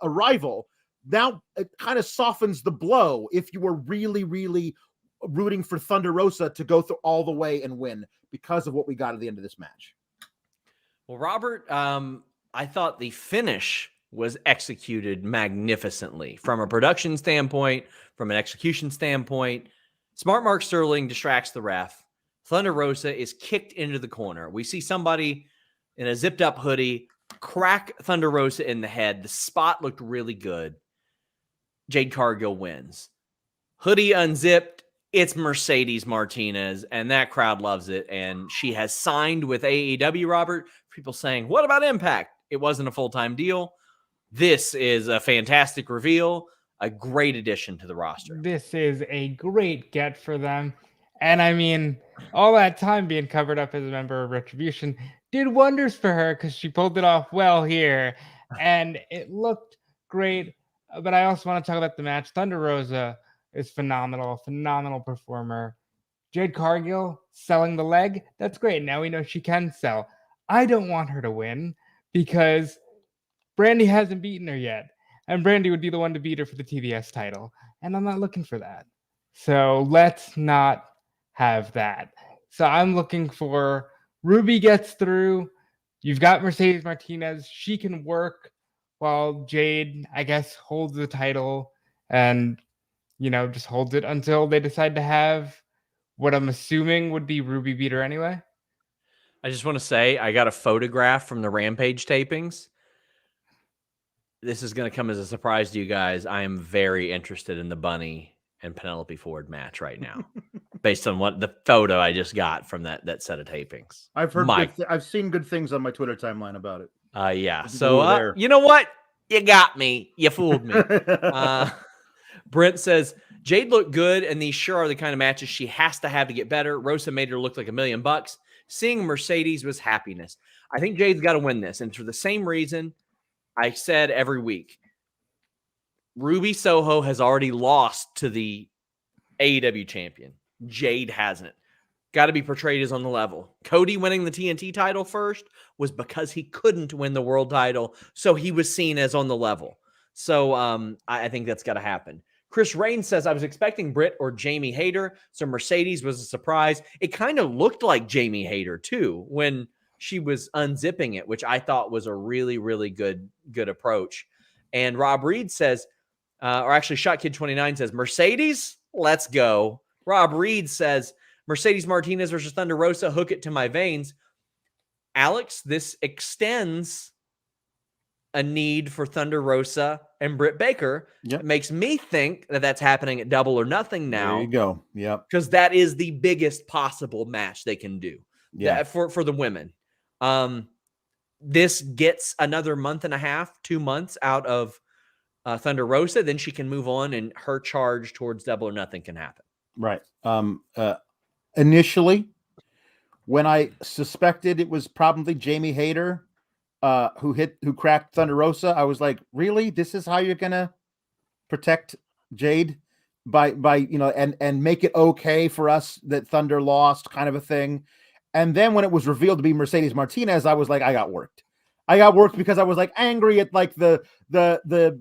arrival. Now it kind of softens the blow if you were really, really rooting for Thunder Rosa to go through all the way and win because of what we got at the end of this match. Well, Robert, I thought the finish was executed magnificently from a production standpoint, from an execution standpoint. Smart Mark Sterling distracts the ref. Thunder Rosa is kicked into the corner. We see somebody in a zipped up hoodie crack Thunder Rosa in the head. The spot looked really good. Jade Cargill wins. Hoodie unzipped. It's Mercedes Martinez, and that crowd loves it. And she has signed with AEW, Robert. People saying, what about Impact? It wasn't a full-time deal. This is a fantastic reveal, a great addition to the roster. This is a great get for them. And I mean, all that time being covered up as a member of Retribution did wonders for her because she pulled it off well here. And it looked great. But I also want to talk about the match. Thunder Rosa is phenomenal performer. Jade Cargill selling the leg. That's great. Now we know she can sell. I don't want her to win because Brandy hasn't beaten her yet. And Brandy would be the one to beat her for the TBS title. And I'm not looking for that. So let's not have that. So I'm looking for Ruby gets through. You've got Mercedes Martinez. She can work while Jade, I guess, holds the title and, just holds it until they decide to have what I'm assuming would be Ruby beat her anyway. I just want to say I got a photograph from the Rampage tapings. This is going to come as a surprise to you guys. I am very interested in the Bunny and Penelope Ford match right now, based on what the photo I just got from that set of tapings. I've heard, I've seen good things on my Twitter timeline about it. Yeah. So you know what? You got me. You fooled me. Brent says Jade looked good, and these sure are the kind of matches she has to have to get better. Rosa made her look like $1 million. Seeing Mercedes was happiness. I think Jade's got to win this, and for the same reason I said every week, Ruby Soho has already lost to the AEW champion. Jade hasn't. Got to be portrayed as on the level. Cody winning the TNT title first was because he couldn't win the world title, so he was seen as on the level. So I think that's got to happen. Chris Rain says, I was expecting Britt or Jamie Hayter, so Mercedes was a surprise. It kind of looked like Jamie Hayter, too, when she was unzipping it, which I thought was a really, really good approach. And Rob Reed says, or actually ShotKid29 says, Mercedes, let's go. Rob Reed says, Mercedes Martinez versus Thunder Rosa, hook it to my veins. Alex, this extends a need for Thunder Rosa and Britt Baker. Yep. It makes me think that that's happening at Double or Nothing now. There you go. Yep. Because that is the biggest possible match they can do for the women. This gets another month and a half, 2 months out of Thunder Rosa. Then she can move on and her charge towards Double or Nothing can happen. Right. Initially, when I suspected it was probably Jamie Hayter who cracked Thunder Rosa, I was like, really? This is how you're gonna protect Jade by and make it okay for us that Thunder lost, kind of a thing. And then when it was revealed to be Mercedes Martinez, I was like, I got worked. Because I was like angry at like the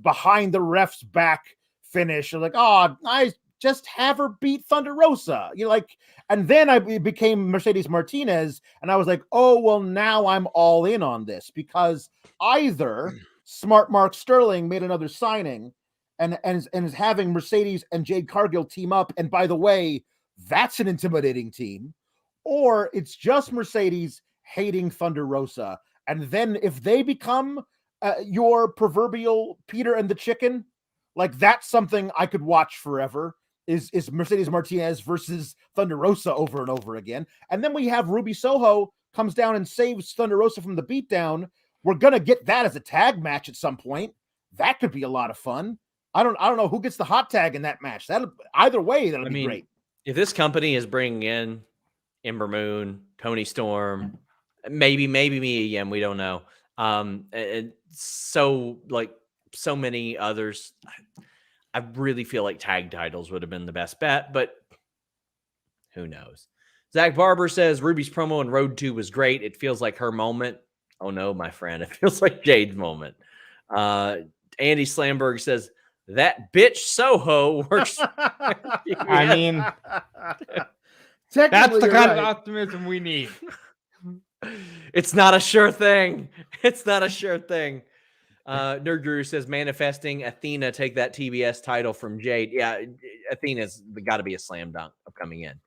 behind the ref's back finish. I was like, oh, I just have her beat Thunder Rosa. And then it became Mercedes Martinez, and I was like, oh, well, now I'm all in on this, because either Smart Mark Sterling made another signing and is having Mercedes and Jade Cargill team up. And by the way, that's an intimidating team. Or it's just Mercedes hating Thunder Rosa. And then if they become your proverbial Peter and the chicken, like that's something I could watch forever, is Mercedes Martinez versus Thunder Rosa over and over again. And then we have Ruby Soho comes down and saves Thunder Rosa from the beatdown. We're going to get that as a tag match at some point. That could be a lot of fun. I don't know who gets the hot tag in that match. Either way, that'll be great. If this company is bringing in Ember Moon, Tony Storm, maybe Mia Yim, we don't know. And so many others, I really feel like tag titles would have been the best bet, but who knows? Zach Barber says Ruby's promo in Road 2 was great. It feels like her moment. Oh no, my friend, it feels like Jade's moment. Andy Slamberg says that bitch Soho works. I mean, that's the kind of optimism we need. It's not a sure thing. Nerd Guru says manifesting Athena take that TBS title from Jade. Yeah, Athena's got to be a slam dunk of coming in.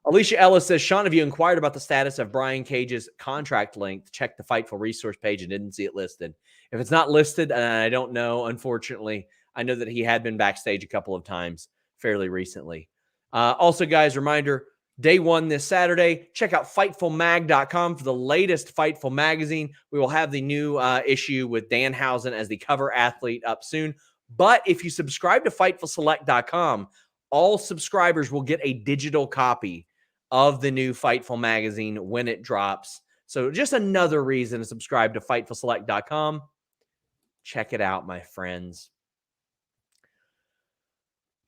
Alicia Ellis says, Sean, have you inquired about the status of Brian Cage's contract length? Check the Fightful resource page and didn't see it listed. If it's not listed, and I don't know, unfortunately, I know that he had been backstage a couple of times fairly recently. Also, guys, reminder, day 1 this Saturday. Check out FightfulMag.com for the latest Fightful magazine. We will have the new issue with Danhausen as the cover athlete up soon. But if you subscribe to FightfulSelect.com, all subscribers will get a digital copy of the new Fightful magazine when it drops. So just another reason to subscribe to FightfulSelect.com. Check it out, my friends.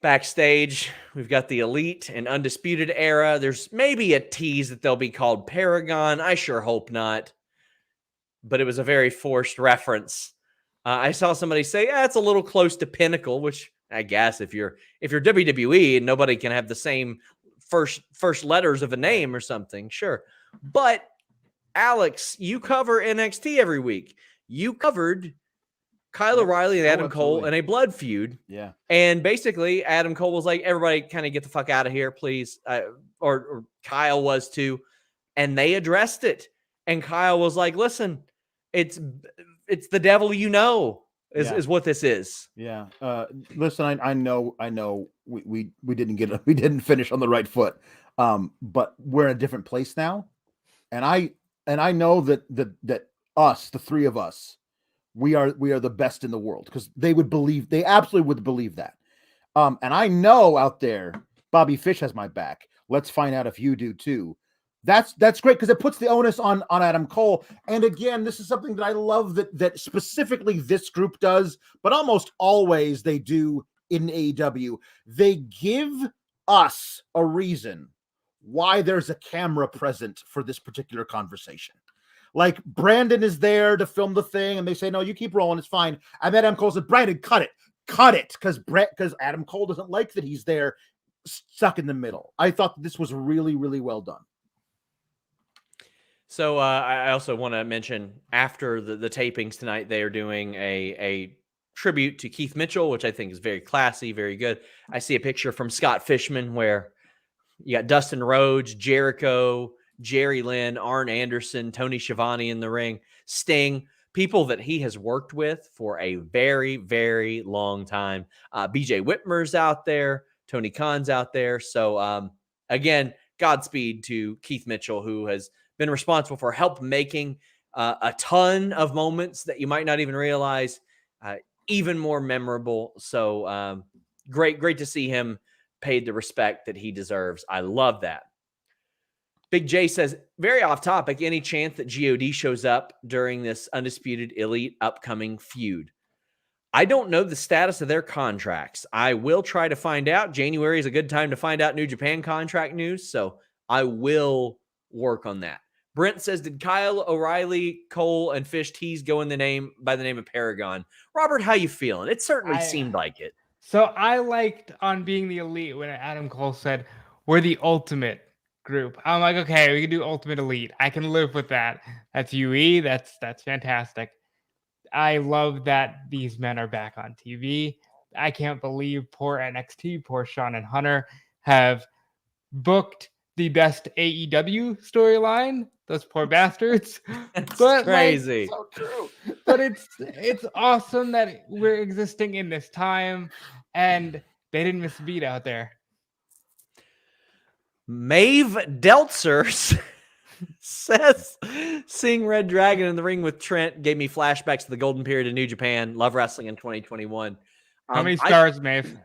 Backstage, we've got the Elite and Undisputed Era. There's maybe a tease that they'll be called Paragon. I sure hope not. But it was a very forced reference. I saw somebody say, it's a little close to Pinnacle, which I guess if you're WWE and nobody can have the same first letters of a name or something, sure. But Alex, you cover NXT every week. You covered Kyle O'Reilly and Adam Cole in a blood feud. Yeah. And basically, Adam Cole was like, everybody kind of get the fuck out of here, please. Or Kyle was too. And they addressed it. And Kyle was like, listen, it's the devil is what this is. Yeah. Listen, I know we didn't finish on the right foot. But we're in a different place now. And I know that us, the three of us, we are the best in the world, because they absolutely would believe that. And I know out there, Bobby Fish has my back. Let's find out if you do too. That's great, because it puts the onus on Adam Cole. And again, this is something that I love that specifically this group does, but almost always they do in AEW. They give us a reason why there's a camera present for this particular conversation. Like Brandon is there to film the thing, and they say, no, you keep rolling, it's fine. And then Adam Cole said, Brandon, cut it, because Adam Cole doesn't like that he's there stuck in the middle. I thought this was really, really well done. So I also want to mention, after the tapings tonight, they are doing a tribute to Keith Mitchell, which I think is very classy, very good. I see a picture from Scott Fishman where you got Dustin Rhodes, Jericho, Jerry Lynn, Arn Anderson, Tony Schiavone in the ring, Sting, people that he has worked with for a very, very long time. BJ Whitmer's out there, Tony Khan's out there. So again, Godspeed to Keith Mitchell, who has been responsible for help making a ton of moments that you might not even realize even more memorable. So great to see him paid the respect that he deserves. I love that. Big J says, very off topic, any chance that GOD shows up during this Undisputed Elite upcoming feud? I don't know the status of their contracts. I will try to find out. January is a good time to find out New Japan contract news, so I will work on that. Brent says, did Kyle O'Reilly, Cole, and Fish tease go in by the name of Paragon? Robert, how you feeling? It certainly seemed like it. So I liked on Being the Elite when Adam Cole said, we're the ultimate group. I'm like, okay, we can do Ultimate Elite. I can live with that. That's UE. That's fantastic. I love that these men are back on TV. I can't believe poor NXT, poor Sean and Hunter have booked the best AEW storyline. Those poor bastards. That's but crazy. So true. But it's awesome that we're existing in this time, and they didn't miss a beat out there. Maeve Deltzer says, seeing Red Dragon in the ring with Trent gave me flashbacks to the golden period of New Japan. Love wrestling in 2021. How many stars, Maeve?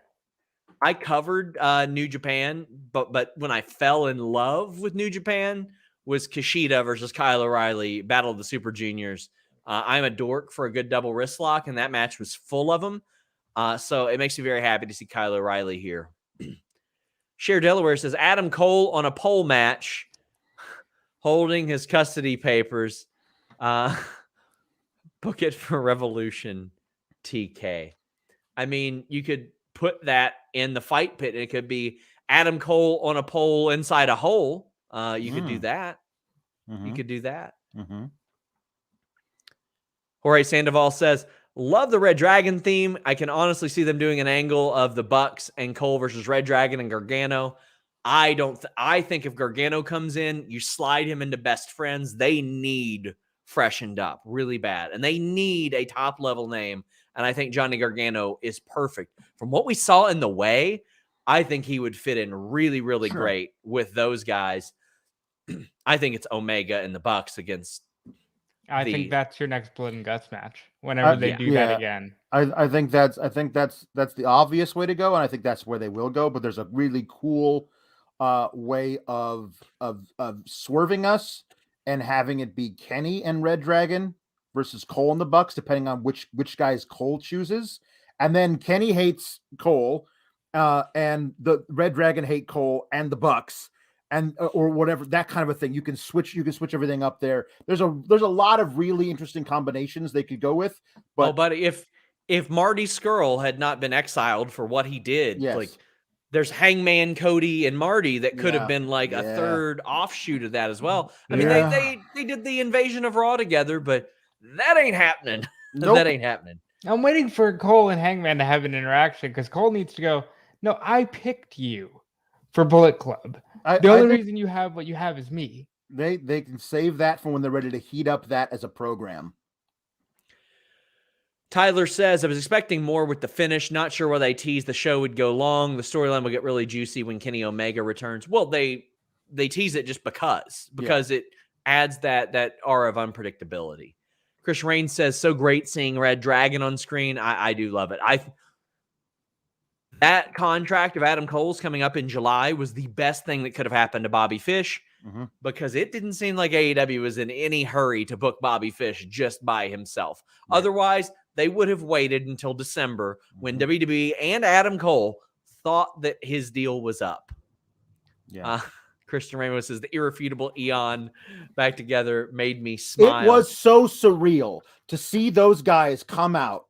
I covered New Japan, but when I fell in love with New Japan was Kushida versus Kyle O'Reilly, Battle of the Super Juniors. I'm a dork for a good double wrist lock, and that match was full of them. So it makes me very happy to see Kyle O'Reilly here. Cher Delaware says, Adam Cole on a pole match, holding his custody papers. Book it for Revolution TK. I mean, you could put that in the fight pit. It could be Adam Cole on a pole inside a hole. You could do that. You could do that. Jorge Sandoval says, love the Red Dragon theme. I can honestly see them doing an angle of the Bucks and Cole versus Red Dragon and Gargano. I think if Gargano comes in, you slide him into best friends. They need freshened up really bad, and they need a top level name. And I think Johnny Gargano is perfect. From what we saw in the way, I think he would fit in really, really great with those guys. I think it's Omega and the Bucks against. I think that's your next Blood and Guts match. Whenever they do that again, I think that's the obvious way to go, and I think that's where they will go. But there's a really cool way of swerving us and having it be Kenny and Red Dragon versus Cole and the Bucks, depending on which guys Cole chooses. And then Kenny hates Cole, and the Red Dragon hate Cole and the Bucks, and or whatever, that kind of a thing. You can switch everything up there. There's a lot of really interesting combinations they could go with. But if Marty Scurll had not been exiled for what he did, like there's Hangman Cody and Marty that could have been like a third offshoot of that as well. I mean, they did the Invasion of Raw together, but that ain't happening. Nope. That ain't happening. I'm waiting for Cole and Hangman to have an interaction because Cole needs to go, no, I picked you for Bullet Club. The only reason you have what you have is me. They can save that for when they're ready to heat up that as a program. Tyler says, I was expecting more with the finish. Not sure why they teased the show would go long. The storyline will get really juicy when Kenny Omega returns. Well, they tease it just because it adds that aura of unpredictability. Chris Rain says, so great seeing Red Dragon on screen. I do love it. That contract of Adam Cole's coming up in July was the best thing that could have happened to Bobby Fish because it didn't seem like AEW was in any hurry to book Bobby Fish just by himself. Yeah. Otherwise, they would have waited until December when WWE and Adam Cole thought that his deal was up. Yeah. Christian Ramos says the irrefutable Eon back together made me smile. It was so surreal to see those guys come out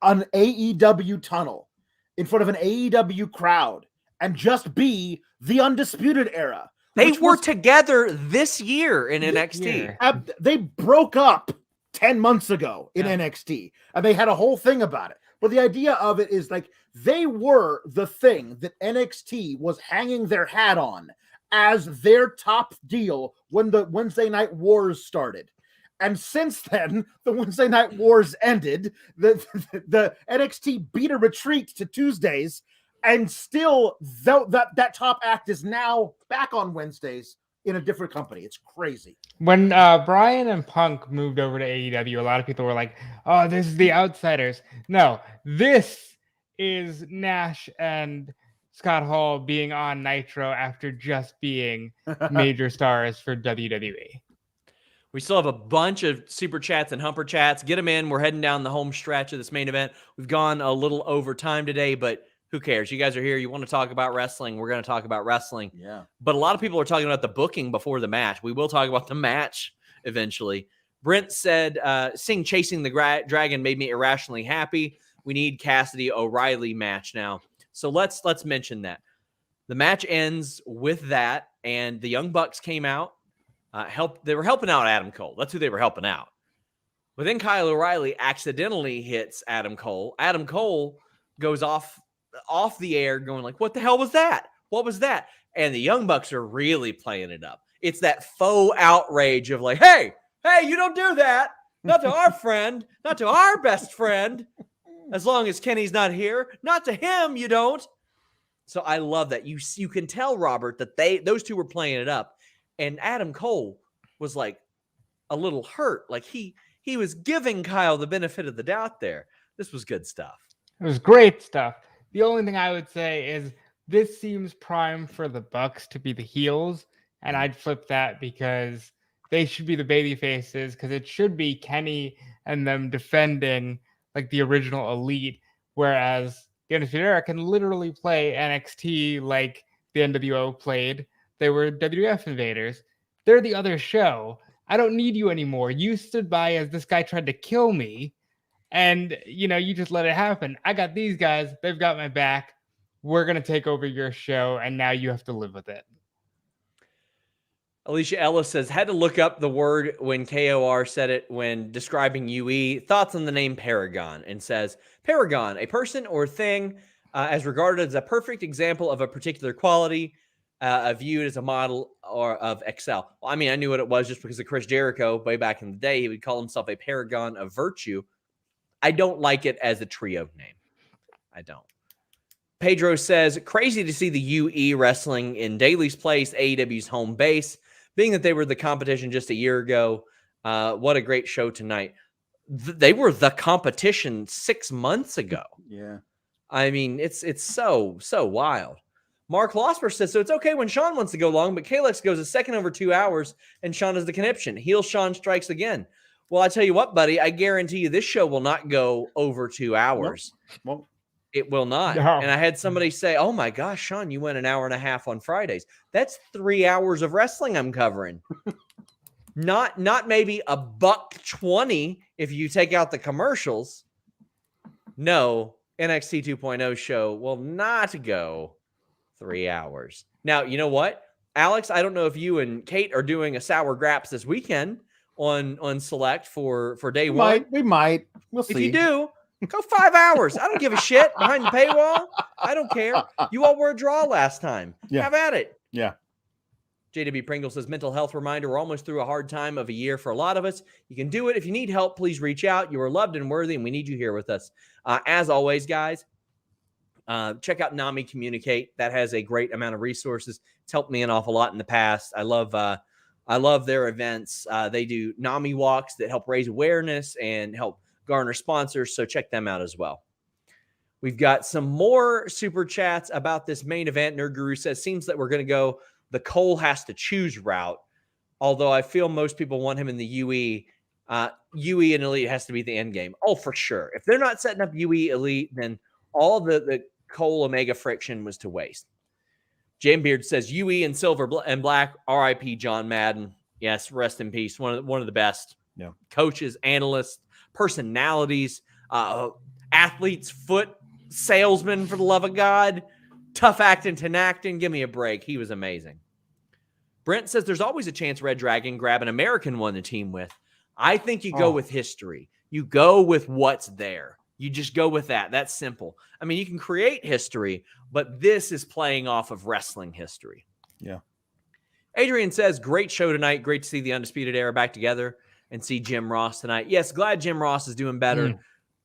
on AEW tunnel in front of an AEW crowd and just be the Undisputed Era. They were together this year in NXT. They broke up 10 months ago in NXT, and they had a whole thing about it. But the idea of it is like they were the thing that NXT was hanging their hat on as their top deal when the Wednesday Night Wars started. And since then, the Wednesday Night Wars ended. The NXT beat a retreat to Tuesdays, and still that top act is now back on Wednesdays in a different company. It's crazy. When Bryan and Punk moved over to AEW, a lot of people were like, oh, this is the Outsiders. No, this is Nash and Scott Hall being on Nitro after just being major stars for WWE. We still have a bunch of super chats and humper chats. Get them in. We're heading down the home stretch of this main event. We've gone a little over time today, but who cares? You guys are here. You want to talk about wrestling. We're going to talk about wrestling. Yeah. But a lot of people are talking about the booking before the match. We will talk about the match eventually. Brent said, seeing Chasing the Dragon made me irrationally happy. We need Cassidy O'Reilly match now. So let's mention that. The match ends with that, and the Young Bucks came out. They were helping out Adam Cole. That's who they were helping out. But then Kyle O'Reilly accidentally hits Adam Cole. Adam Cole goes off the air going like, what the hell was that? What was that? And the Young Bucks are really playing it up. It's that faux outrage of like, hey, you don't do that. Not to our friend, not to our best friend. As long as Kenny's not here, not to him, you don't. So I love that. You can tell, Robert, that those two were playing it up. And Adam Cole was like a little hurt. Like he was giving Kyle the benefit of the doubt there. This was good stuff. It was great stuff. The only thing I would say is this seems prime for the Bucks to be the heels. And I'd flip that because they should be the baby faces, because it should be Kenny and them defending like the original Elite. Whereas the Undisputed Era can literally play NXT like the NWO played. They were WWF invaders. They're the other show. I don't need you anymore. You stood by as this guy tried to kill me. And, you just let it happen. I got these guys. They've got my back. We're going to take over your show. And now you have to live with it. Alicia Ellis says, had to look up the word when KOR said it when describing UE. Thoughts on the name Paragon? And says, Paragon, a person or thing as regarded as a perfect example of a particular quality, viewed as a model or of Excel. Well, I mean, I knew what it was just because of Chris Jericho way back in the day. He would call himself a paragon of virtue. I don't like it as a trio name. I don't. Pedro says, crazy to see the UE wrestling in Daly's place, AEW's home base, being that they were the competition just a year ago. What a great show tonight. They were the competition 6 months ago. Yeah. I mean, it's so wild. Mark Losper says, so it's okay when Sean wants to go long, but Kalex goes a second over 2 hours, and Sean is the conniption. Heel Sean strikes again. Well, I tell you what, buddy, I guarantee you this show will not go over 2 hours. Well, it will not. No. And I had somebody say, oh my gosh, Sean, you went an hour and a half on Fridays. That's 3 hours of wrestling I'm covering. Not maybe $1.20 if you take out the commercials. No, NXT 2.0 show will not go 3 hours. Now, you know what, Alex? I don't know if you and Kate are doing a Sour Graps this weekend on Select for day one. We might. We'll see. If you do, go 5 hours. I don't give a shit behind the paywall. I don't care. You all were a draw last time. Yeah. Have at it. Yeah. JW Pringle says, mental health reminder. We're almost through a hard time of a year for a lot of us. You can do it. If you need help, please reach out. You are loved and worthy, and we need you here with us. As always, guys, check out NAMI Communicate. That has a great amount of resources. It's helped me an awful lot in the past. I love their events. They do NAMI walks that help raise awareness and help garner sponsors. So check them out as well. We've got some more super chats about this main event. Nerd Guru says, seems that we're going to go the Cole has to choose route. Although I feel most people want him in the UE. UE and Elite has to be the end game. Oh, for sure. If they're not setting up UE Elite, then all the Cole Omega friction was to waste. Jam Beard says UE and Silver and Black, RIP John Madden. Yes, rest in peace. One of the best coaches, analysts, personalities, athletes, foot salesman, for the love of God, tough acting, Tenactin. Give me a break. He was amazing. Brent says there's always a chance Red Dragon grab an American one to team with. I think you go with history. You go with what's there. You just go with that. That's simple. I mean, you can create history, but this is playing off of wrestling history. Yeah. Adrian says, great show tonight. Great to see the Undisputed Era back together and see Jim Ross tonight. Yes, glad Jim Ross is doing better.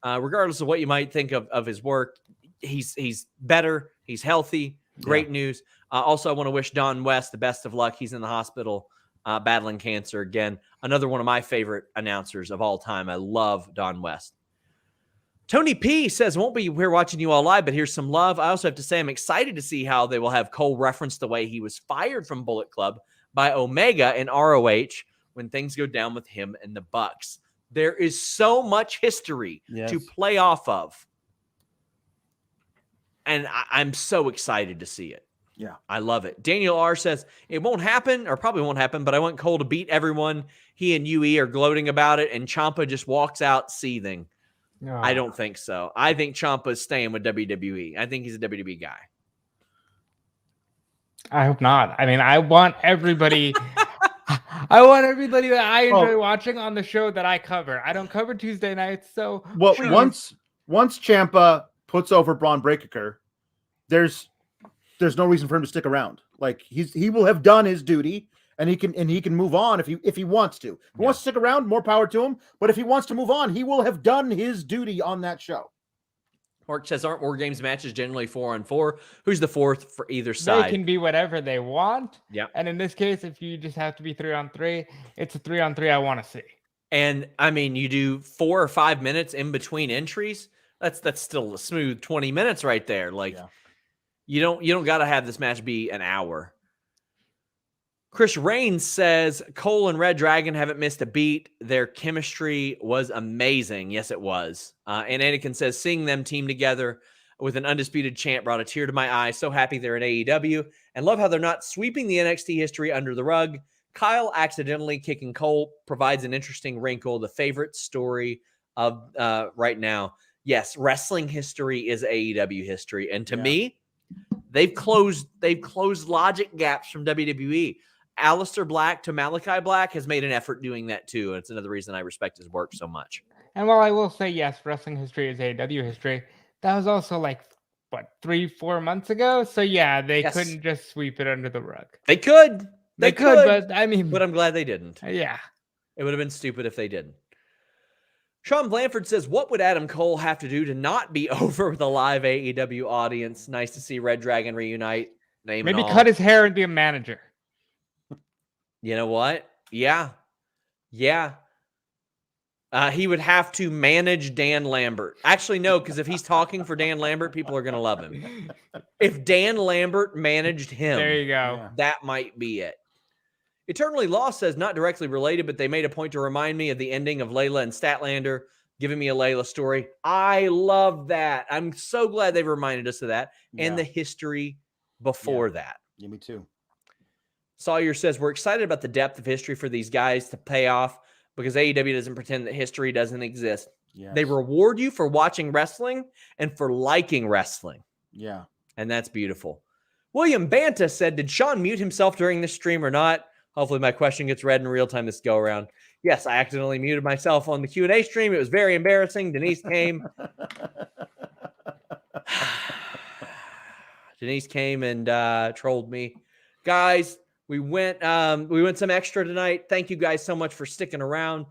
Regardless of what you might think of his work, he's better. He's healthy. Great news. Also, I want to wish Don West the best of luck. He's in the hospital battling cancer again. Another one of my favorite announcers of all time. I love Don West. Tony P says, won't be here watching you all live, but here's some love. I also have to say I'm excited to see how they will have Cole reference the way he was fired from Bullet Club by Omega in ROH when things go down with him and the Bucks. There is so much history to play off of. And I'm so excited to see it. Yeah. I love it. Daniel R. says, it won't happen, or probably won't happen, but I want Cole to beat everyone. He and UE are gloating about it, and Ciampa just walks out seething. No. I don't think so. I think Ciampa's staying with WWE. I think he's a WWE guy. I hope not. I mean, I want everybody I want everybody that I enjoy watching on the show that I cover. I don't cover Tuesday nights, so once Ciampa puts over Braun Breaker, there's no reason for him to stick around. Like he will have done his duty, and he can move on if he wants to. If he wants to stick around, more power to him. But if he wants to move on, he will have done his duty on that show. Mark says, aren't War Games matches generally 4-on-4? Who's the fourth for either side? They can be whatever they want. Yeah. And in this case, if you just have to be 3-on-3, it's a 3-on-3 I want to see. And I mean, you do 4 or 5 minutes in between entries. That's still a smooth 20 minutes right there. Like you don't got to have this match be an hour. Chris Raines says Cole and Red Dragon haven't missed a beat. Their chemistry was amazing. Yes, it was. And Anakin says seeing them team together with an undisputed champ brought a tear to my eye. So happy they're in AEW and love how they're not sweeping the NXT history under the rug. Kyle accidentally kicking Cole provides an interesting wrinkle. The favorite story of right now. Yes, wrestling history is AEW history. And to me, they've closed logic gaps from WWE. Aleister Black to Malachi Black has made an effort doing that too. And it's another reason I respect his work so much. And while I will say, yes, wrestling history is AEW history, that was also like, 3-4 months ago? So yeah, they couldn't just sweep it under the rug. They could. They could, but I mean... But I'm glad they didn't. Yeah. It would have been stupid if they didn't. Sean Blanford says, what would Adam Cole have to do to not be over with a live AEW audience? Nice to see Red Dragon reunite. Maybe cut his hair and be a manager. You know what? Yeah. He would have to manage Dan Lambert. Actually, no, because if he's talking for Dan Lambert, people are going to love him. If Dan Lambert managed him, there you go. That might be it. Eternally Lost says, not directly related, but they made a point to remind me of the ending of Layla and Statlander, giving me a Layla story. I love that. I'm so glad they've reminded us of that and the history before that. Yeah, me too. Sawyer says, we're excited about the depth of history for these guys to pay off because AEW doesn't pretend that history doesn't exist. Yes. They reward you for watching wrestling and for liking wrestling. Yeah. And that's beautiful. William Banta said, did Sean mute himself during this stream or not? Hopefully my question gets read in real time this go around. Yes, I accidentally muted myself on the Q&A stream. It was very embarrassing. Denise came. Denise came and trolled me. Guys, we went some extra tonight. Thank you guys so much for sticking around.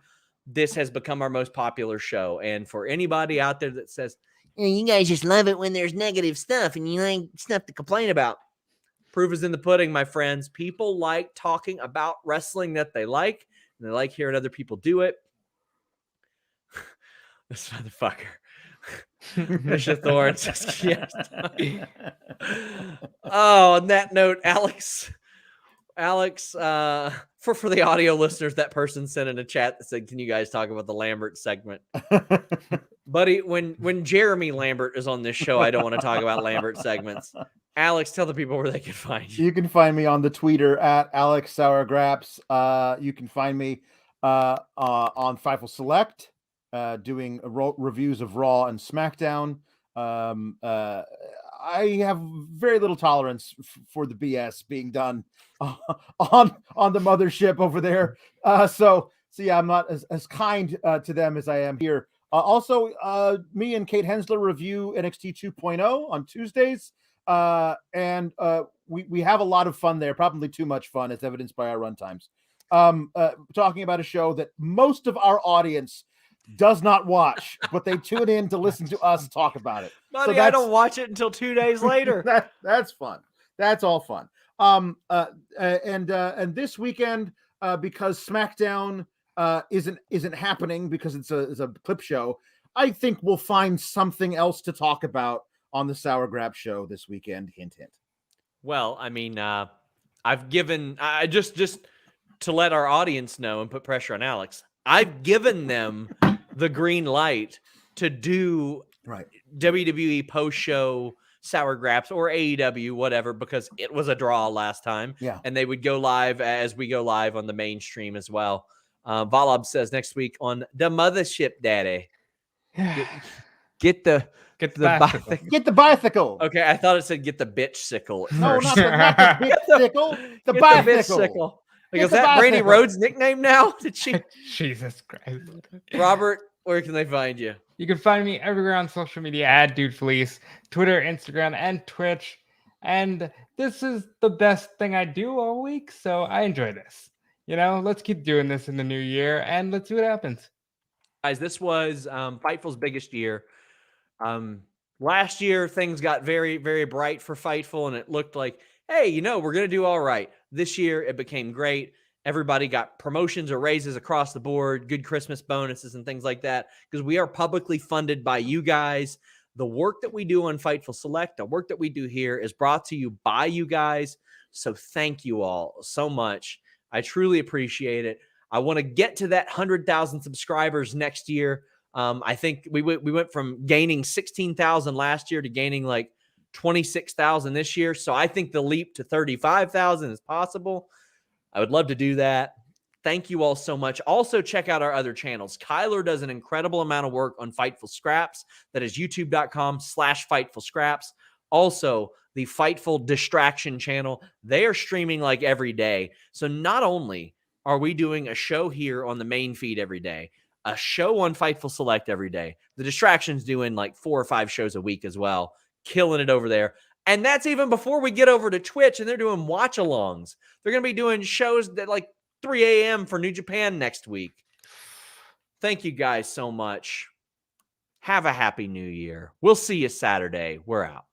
This has become our most popular show. And for anybody out there that says, you guys just love it when there's negative stuff and you ain't stuff to complain about. Proof is in the pudding, my friends. People like talking about wrestling that they like, and they like hearing other people do it. This motherfucker. Misha Thorne says, yes. Oh, on that note, Alex, for the audio listeners, that person sent in a chat that said, can you guys talk about the Lambert segment? Buddy, when Jeremy Lambert is on this show, I don't want to talk about Lambert segments. Alex, tell the people where they can find you. You can find me on the Twitter at Alex Sourgraps. You can find me on Fightful Select, doing reviews of Raw and SmackDown. I have very little tolerance for the BS being done on the mothership over there. So yeah, I'm not as kind to them as I am here. Also, me and Kate Hensler review NXT 2.0 on Tuesdays. And we have a lot of fun there, probably too much fun, as evidenced by our runtimes. Talking about a show that most of our audience does not watch, but they tune in to listen to us talk about it. Buddy, so I don't watch it until 2 days later. That's fun. That's all fun. And this weekend, because SmackDown isn't happening because it's a clip show, I think we'll find something else to talk about on the Sour Grab show this weekend. Hint, hint. Well, I mean, I've given, I just to let our audience know and put pressure on Alex, I've given them the green light to do WWE post-show Sour Graps or AEW, whatever, because it was a draw last time. Yeah. And they would go live as we go live on the mainstream as well. Valab says next week on the Mothership Daddy. Get the bicycle. Get the bicycle. Okay, I thought it said get the bitch sickle. No, first. not the bitch sickle. The Get bicycle. the bitch sickle. Like, Get is the that Brandy bicycle. Rhodes' nickname now? Did she? Jesus Christ. Robert, where can they find you? You can find me everywhere on social media at DeFelice, Twitter, Instagram, and Twitch. And this is the best thing I do all week, so I enjoy this. Let's keep doing this in the new year, and let's see what happens. Guys, this was Fightful's biggest year. Last year, things got very, very bright for Fightful, and it looked like, hey, we're going to do all right. This year, it became great. Everybody got promotions or raises across the board, good Christmas bonuses and things like that, because we are publicly funded by you guys. The work that we do on Fightful Select, the work that we do here is brought to you by you guys. So thank you all so much. I truly appreciate it. I want to get to that 100,000 subscribers next year. I think we went from gaining 16,000 last year to gaining like 26,000 this year. So I think the leap to 35,000 is possible. I would love to do that. Thank you all so much. Also, check out our other channels. Kyler does an incredible amount of work on Fightful Scraps. That is youtube.com/Fightful Scraps. Also, the Fightful Distraction channel. They are streaming like every day. So not only are we doing a show here on the main feed every day, a show on Fightful Select every day, the Distraction's doing like 4 or 5 shows a week as well. Killing it over there. And that's even before we get over to Twitch and they're doing watch-alongs. They're going to be doing shows that like 3 a.m. for New Japan next week. Thank you guys so much. Have a happy new year. We'll see you Saturday. We're out.